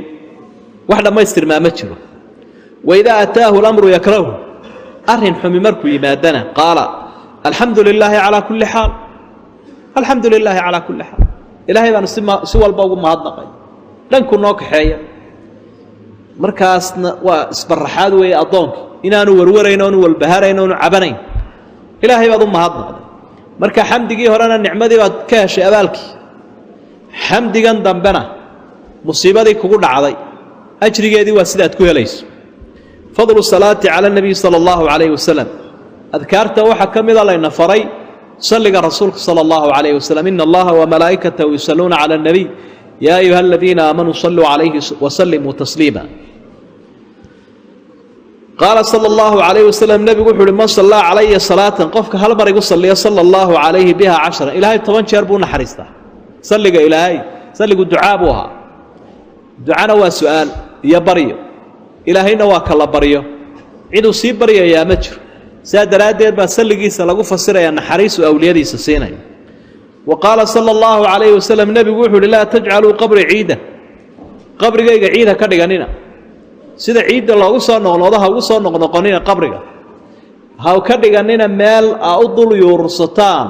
wax dhammaystirmaa ma jiro waidaa ataahu lamru yakrahu arrin xumi markuu yimaadana qaala alxamdu lilaahi calaa kulli xaal alxamdu lilaahi calaa kulli xaal ilaahay baanu si walba ugu mahadnaqay dhanku noo kaxeeya markaasna waa isbaraxaad weeye addoonka inaanu warwarayn oonu walbaharayn oonu cabanayn ilaahay baad u mahadnaqday marka xamdigii horena nicmadii baad ka heshay abaalkii xamdigan dambena musiibadii kugu dhacday ajrigeedii waa sidaad ku helayso fadlu salaati cala nabiy sala allahu calayhi wasalam adkaarta waxaa ka mida layna faray salliga rasuulka sala allahu calayhi wasalam ina allaha wamalaa'ikatahu yusalluuna cala annabiy yaa ayuha aladiina aamanuu salluu calayhi wasallimuu tasliima qaala sala allahu calayhi wasalam nebigu wuxu uhi man sallaa calaya salaatan qofka hal mar igu salliya sala allahu calayhi biha cashran ilaahay 10 jeer buu naxariistaa salliga ilaahay salligu ducaa buu ahaa ducana waa su'aal iyo baryo ilaahayna waa kala baryo ciduu sii baryayaa ma jiro saa daraaddeed baa salligiisa lagu fasirayaa naxariisu awliyadiisa siinaya wa qaala sala allahu calayhi wasalam nebigu wuxuu uhi laa tajcaluu qabri ciidan qabrigayga ciid ha ka dhiganina sida ciidda loogu soo noqnoqdo ha ugu soo noqnoqonina qabriga ha ka dhiganina meel aa u dul yuursataan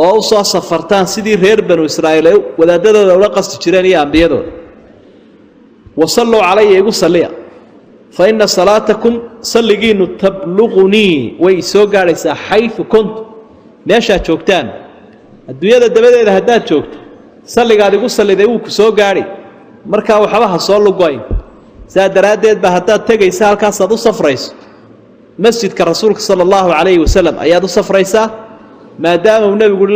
oo u soo safartaan sidii reer banu israa'iil ay wadaadadooda ula qasti jireen iyo ambiyadooda wasalluu calaya igu salliya fa inna salaatakum salligiinnu tabluqunii way soo gaadhaysaa xaysu kuntu meeshaad joogtaan adduunyada dabadeeda haddaad joogto salligaad igu salliday wuu ku soo gaadhi markaa waxba ha soo lugoyn saa daraaddeed ba haddaad tegaysa halkaasaad u safrayso masjidka rasuulka sala allahu calayhi wasalam ayaad u safraysaa maadaama uu nebigu uhi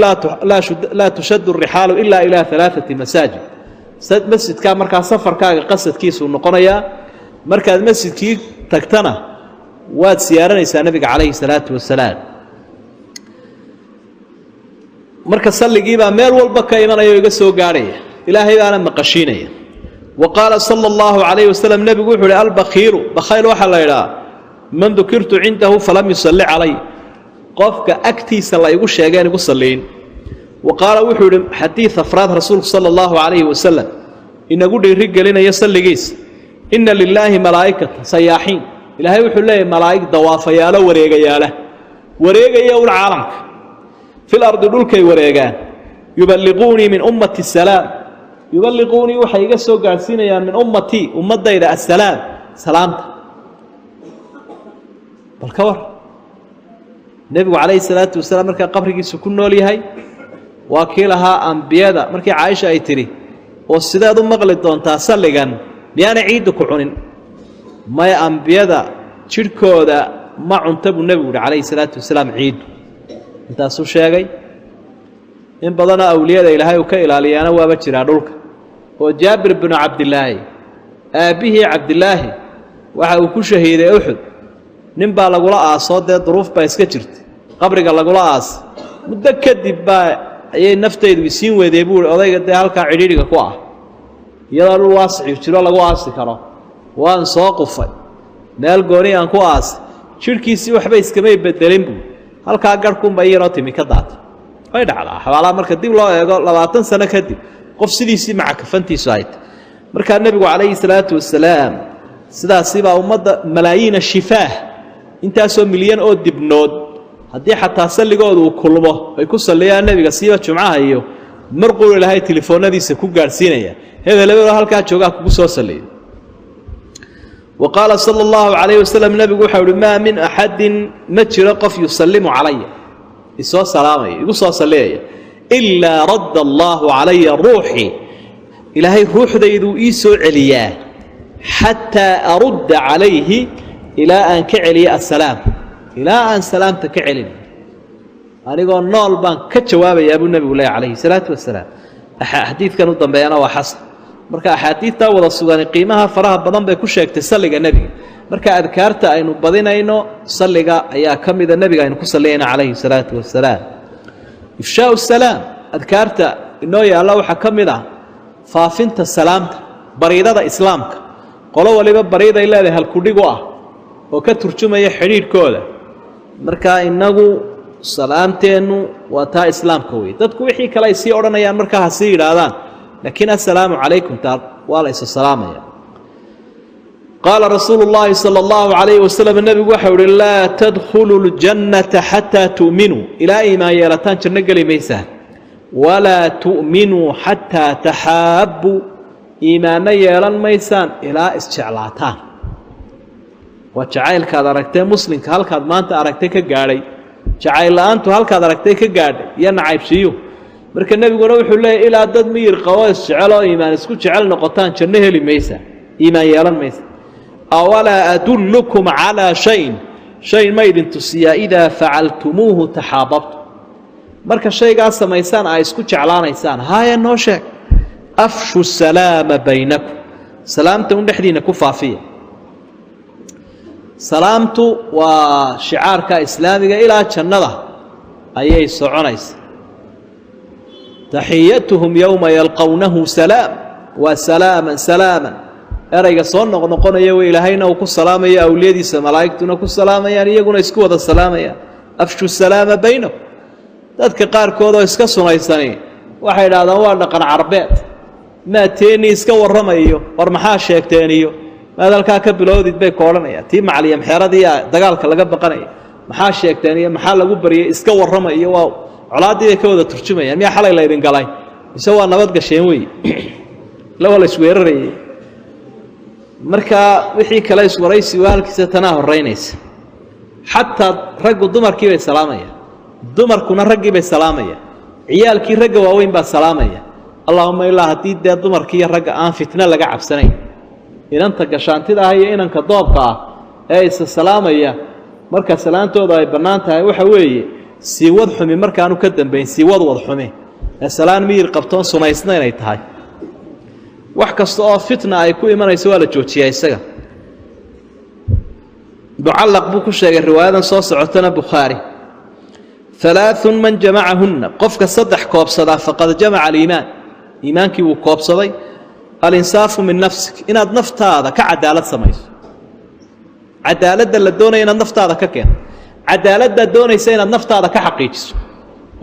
laa tushaddu rixaalu ilaa ilaa 3 masaajid masjidkaa markaa safarkaaga qasadkiisuu noqonayaa markaad masjidkii tagtana waad siyaaranaysaa nebiga calayhi salaatu wasalaam marka salligiibaa meel walba ka imanaya oo iga soo gaadhaya ilaahay baana maqashiinaya wa qaala sala allahu calayhi wasalam nebigu wuxuu uhi albakhiilu bakhayl waxaa la idhaha man dukirtu cindahu falam yusalli calay qofka agtiisa la igu sheegeen igu salliin wa qaala wuxuu idhi xadiid afraad rasuulku sala allahu calayhi wasalam inagu dhiiri gelinaya salligiisa inna lilaahi malaa'ikata sayaaxiin ilaahay wuxuu leeyahay malaa'ig dawaafayaalo wareegayaala wareegaya un caalamka fil ardi dhulkay wareegaan yuballiquunii min ummati asalaam yuballiquunii waxay iga soo gaadhsiinayaan min ummatii ummaddayda assalaam salaamta bal ka war nebigu calayhi salaatu wasalaam markaa qabrigiisu ku nool yahay waa kii lahaa ambiyada markii caaisha ay tidhi oo sideed u maqli doontaa salligan miyaana ciiddu ku cunin maya ambiyada jidhkooda ma cunta buu nebigu uhi calayhi salaatu wasalaam ciiddu intaasuu sheegay in badanoo awliyada ilaahay uu ka ilaaliyaana waaba jiraa dhulka oo jaabir binu cabdilaahi aabbihii cabdilaahi waxa uu ku shahiiday uxud nin baa lagula aasoo dee duruuf baa iska jirta qabriga lagula aasay muddo kadib baa ayay naftaydu isiin weydey buu ihi odayga dee halkaa cidhiidhiga ku ah iyadoo dhul waasiciu jiro lagu aasi karo waan soo qufay meel gooni aan ku aasay jidhkiisii waxba iskamay bedelin buu halkaa garhkunba iyaroo timi ka daatay way dhacdaa xabaalaha marka dib loo eego 20 sano kadib qof sidiisii macakafantiisu hayta markaa nebigu calayhi salaatu wasalaam sidaasibaa ummadda malaayiina shifaah intaasoo milyan oo dibnood haddii xataa salligooda uu kulmo ay ku salliyaan nebiga siiba jumcaha iyo marquu ilaahay telefoonadiisa ku gaadhsiinaya hebelebeloo halkaa joogaa kugu soo salliyo wa qaala sala allahu calayhi wasalam nebigu waxau uhi maa min axadin ma jiro qof yusallimu calaya isoo salaamaya igu soo salliyaya ilaa radda allaahu calaya ruuxii ilaahay ruuxdayduu ii soo celiyaa xataa arudda calayhi ilaa aan ka celiyo assalaam ilaa aan salaamta ka celin anigoo nool baan ka jawaabayaa buu nebigu leeyahy calayhi salaatu wasalaam xadiidkan u dambeeyana waa xasan marka axaadiidtaa wada sugan qiimaha faraha badan bay ku sheegtay salliga nebiga marka adkaarta aynu badinayno salliga ayaa ka mida nebiga aynu ku salliyayna calayhi salaatu wasalaam ifshaau salaam adkaarta inoo yaalla waxaa ka mid ah faafinta salaamta bariidada islaamka qolo waliba bariiday leedahay halkudhigu ah oo ka turjumaya xidhiidhkooda markaa innagu salaamteennu waa taa islaamka wey dadku wixii kale ay sii odhanayaan markaa ha sii yidhaahdaan laakiin assalaamu calaykum taa waa la isa salaamaya qaala rasuulu llaahi sala allahu calayhi wasalam nebigu waxau uhi laa tadkhulu ljannata xataa tu'minuu ilaa iimaan yeelataan janno geli maysaan walaa tu'minuu xataa taxaabbuu iimaanno yeelan maysaan ilaa isjeclaataan waa jacaylkaad aragtee muslimka halkaad maanta aragtay ka gaadhay jacayl la-aantu halkaad aragtay ka gaadhay iyo nacaybsiiyu marka nebiguna wuxuu leeyahy ilaa dad miyir qabo isjecel oo iimaan isku jecel noqotaan janno heli maysaa iimaan yeelan maysa awalaa adullukum calaa shayin shay ma idin tusiyaa idaa facaltumuuhu taxaababtu marka shaygaa samaysaan ay isku jeclaanaysaan haaya noo sheeg afshu salaama baynakum salaamta un dhexdiinna ku faafiya salaamtu waa shicaarka islaamiga ilaa jannada ayay soconaysa taxiyatuhum yowma yalqownahu salaam waa salaaman salaaman erayga soo noqnoqonaya w ilaahayna uu ku salaamayo awliyadiisa malaa'igtuna ku salaamayaan iyaguna isku wada salaamayaan afshu salaama baynakum dadka qaarkood oo iska sunaysani waxay idhahdaan waa dhaqan carbeed maad teeni iska warramayo war maxaa sheegteen iyo maad halkaa ka bilowdid bay ka odhanayaan tii macaliyam xeeradii dagaalka laga baqanaya maxaa sheegteen iyo maxaa lagu baryay iska warramayo waa colaaddii bay ka wada turjumayaan miyaa xalay laydin galay mise waa nabad gasheen wey lawa la isweerarayay markaa wixii kale iswaraysi waa halkiisa tanaa horraynaysa xataa raggu dumarkii bay salaamayaan dumarkuna raggii bay salaamayaan ciyaalkii ragga waaweyn baa salaamaya allahuma ilaa haddii dee dumarkii iyo ragga aan fitno laga cabsanayn inanta gashaantida ah iyo inanka doobka ah ee isa salaamaya marka salaantooda ay bannaan tahay waxa weeye sii wad xumi markaanu ka dambayn sii wad xumi ee salaan miyir qabtoon sunaysna inay tahay wax kasta oo fitna ay ku imanayso waa la joojiyaa isaga mucallaq buu ku sheegay riwaayadan soo socotana bukhaari alaaun man jamacahunna qofka saddex koobsadaa faqad jamaca aliimaan iimaankii wuu koobsaday alinsaafu min nafsik inaad naftaada ka cadaalad samayso cadaaladda la doonaya inaad naftaada ka keento cadaaladdaad doonaysa inaad naftaada ka xaqiijiso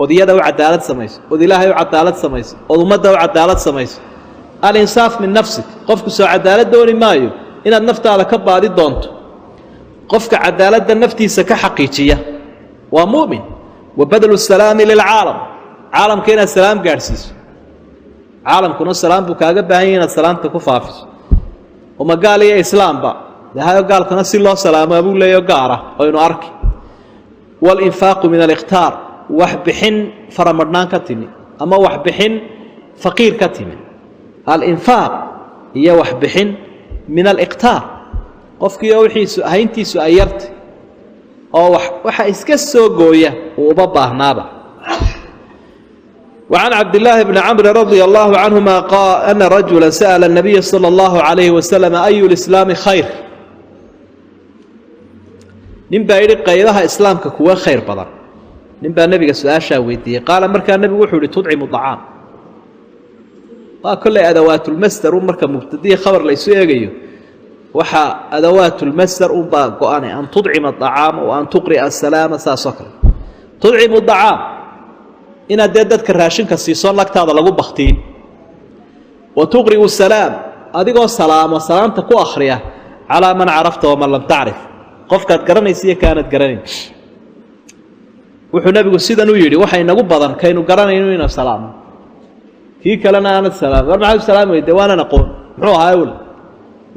ood iyada u cadaalad samayso ood ilaahay u cadaalad samayso ood ummadda u cadaalad samayso alinsaaf min nafsik qofku soo cadaalad dooni maayo inaad naftaada ka baadi doonto qofka cadaaladda naftiisa ka xaqiijiya waa mu'min wa badlu salaami lilcaalam caalamka inaad salaam gaadhsiiso caalamkuna salaam buu kaaga baahan yahy inaad salaamta ku faafiso uma gaal iyo islaamba dahayo gaalkana si loo salaamaa buu leeyaho gaara oynu arki walinfaaqu min alikhtaar wax bixin faramadhnaan ka timi ama wax bixin faqiir ka timi alinfaaq iyo wax bixin min alikhtaar qofkiioo wixiisu ahayntiisu ay yartay oo waxa iska soo gooya uu uba baahnaaba وعن عبد الله بن عمرو رضي الله عنهما قال أن رجلا سأل النبي صلى الله عليه وسلم أي الإسلام خير نبا يري قيدها إسلامك كوا خير بدر نبا النبي سؤال شاويدي قال مركا النبي وحول تطعم الطعام كل أدوات المصدر ومركا مبتدئ خبر ليس يجيو وحا أدوات المصدر وباقواني أن تطعم الطعام وأن تقرئ السلام ساسكر تطعم الطعام inaad dee dadka raashinka siiso lagtaada lagu baktiin wa tuqri'u salaam adigoo salaamta ku akhriya calaa man carafta waman lam tacrif qofkaad garanaysa iyo kaanad garanayn wuxuu nebigu sidan u yidhi waxa inagu badan kaynu garanayno inaan salaamo kii kalena aanad salaamo war maxaad u salaami weyde waanan aqoon muxuu ahaa awel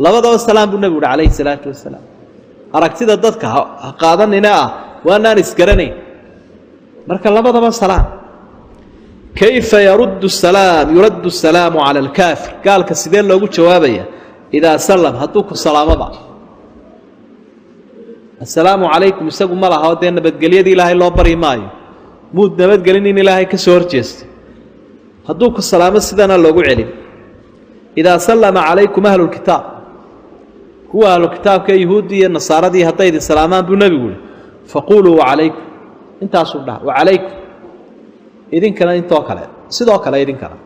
labadaba salaam buu nebigu uhi calayhi salaatu wasalaam aragtida dadka ha qaadanina ah waanaan isgaranayn marka labadaba salaam كيف يرد السلام على الكافر قال كسيدين لوغو جوابيا إذا سلم هدوك السلام بعض السلام عليكم يساقوا ملها ودينا بدقلية دي إلهي الله بري مايو muud nabadgelin in ilaahay ka soo horjeestay hadduu ku salaamo sidana loogu celin idaa sallama calaykum ahlulkitaab kuwa ahlulkitaabka yahuuddii iyo nasaaradii hadday idin salaamaan buu nebigu yihi faquuluu wacalaykum intaasuu dhaha wacalaykum idinkana intoo kale sidoo kale idinkana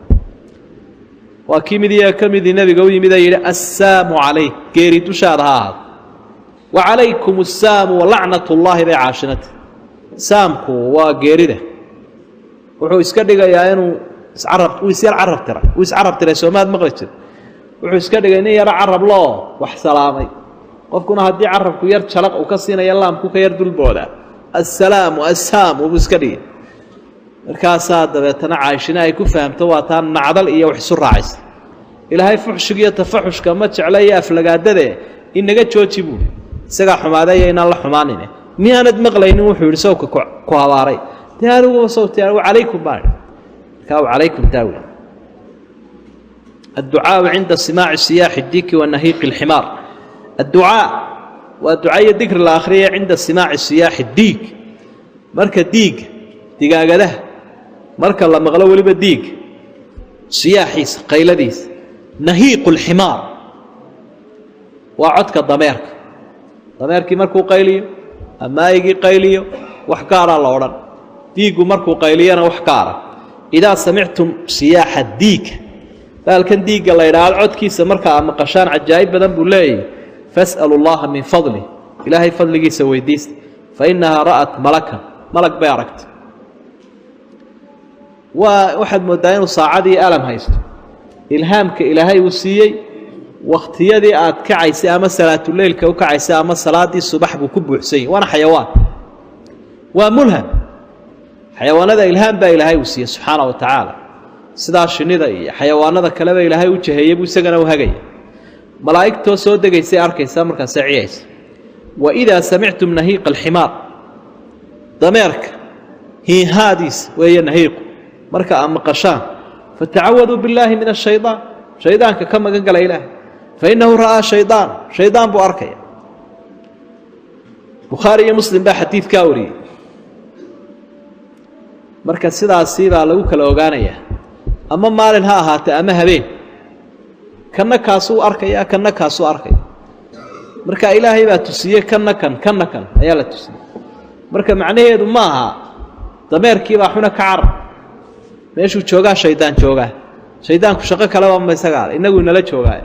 waa kii mid iyaga ka midii nebiga u yimid ee yidhi assaamu calayk geeri dushaada ha ahaado wacalaykum assaamu walacnat ullaahi bay caashinata saamku waa geerida wuxuu iska dhigayaa inuu iscarab tiray soomaad maqli jir wuxuu iska dhigay nin yaro carab loo wax salaamay qofkuna haddii carabku yar jalaq uu ka siinaya laamku ka yar dulbooda assalaamu assaamu buu iska dhigay markaasaa dabeetana caayishina ay ku fahamto waa taa nacdal iyo wax isu raacaysa ilaahay fuxshiga iyo tafaxushka ma jecla iyo aflagaadade inaga jooji buu isagaa xumaadeeya inaan la xumaanine miyaanad maqlaynin wuxuu yidhi sawka ku habaaray dee aniguba sawti calaykum baa markaa calaykum taawi الدعاء عند سماع سياح الديك ونهيق الحمار الدعاء والدعاء الذكر الآخرية عند سماع سياح الديك مركا ديك ديقاقة له مركا الله مغلو لبا ديك سياحيس قيلديس نهيق الحمار وعدك الضميرك ضميرك مركو قيلي أما يجي قيلي وحكارا الله ورن ديك مركو قيلينا وحكارا إذا سمعتم سياح الديك فالكن ديق الله يرعى العدكيس مركا مقشان عجائب بدن بولاي فاسألوا الله من فضله إلهي فضلك يسوي ديس فإنها رأت ملكا ملك باركت وواحد مدين صاعدي ألم هيست إلهامك إلهي وسيي واختيادي آت كعيسى أما صلاة الليل كعيسى أما صلاة الصبح بكب حسين وأنا حيوان وملهم حيوان هذا إلهام با إلهي وسيي سبحانه وتعالى sidaa shinnida iyo xayawaanada kaleba ilaahay u jaheeyay buu isagana u hagaya malaa'igtoo soo degaysay arkaysaa markaasay ciyaysa wa idaa samictum nahiiqa alximaar dameerka hiihaadiis weeye nahiiqu marka aad maqashaan fatacawaduu billaahi min ashayaan shaydaanka ka magan gala ilaahay fainahu ra'aa shaydaan buu arkaya bukhaari iyo muslim baa xadiidkaa wariyey marka sidaasi baa lagu kala ogaanayaa ama maalin ha ahaatee ama habeen kanna kaasuu arkaya kanna kaasuu arkaya marka ilaahay baa tusiyey kanna kan ayaa la tusiyey marka macnaheedu ma aha dameerkii baa xuna ka carab meeshuu joogaa shaydaan joogaa shaydaanku shaqo kaleba ma isagaa inagu inala joogaa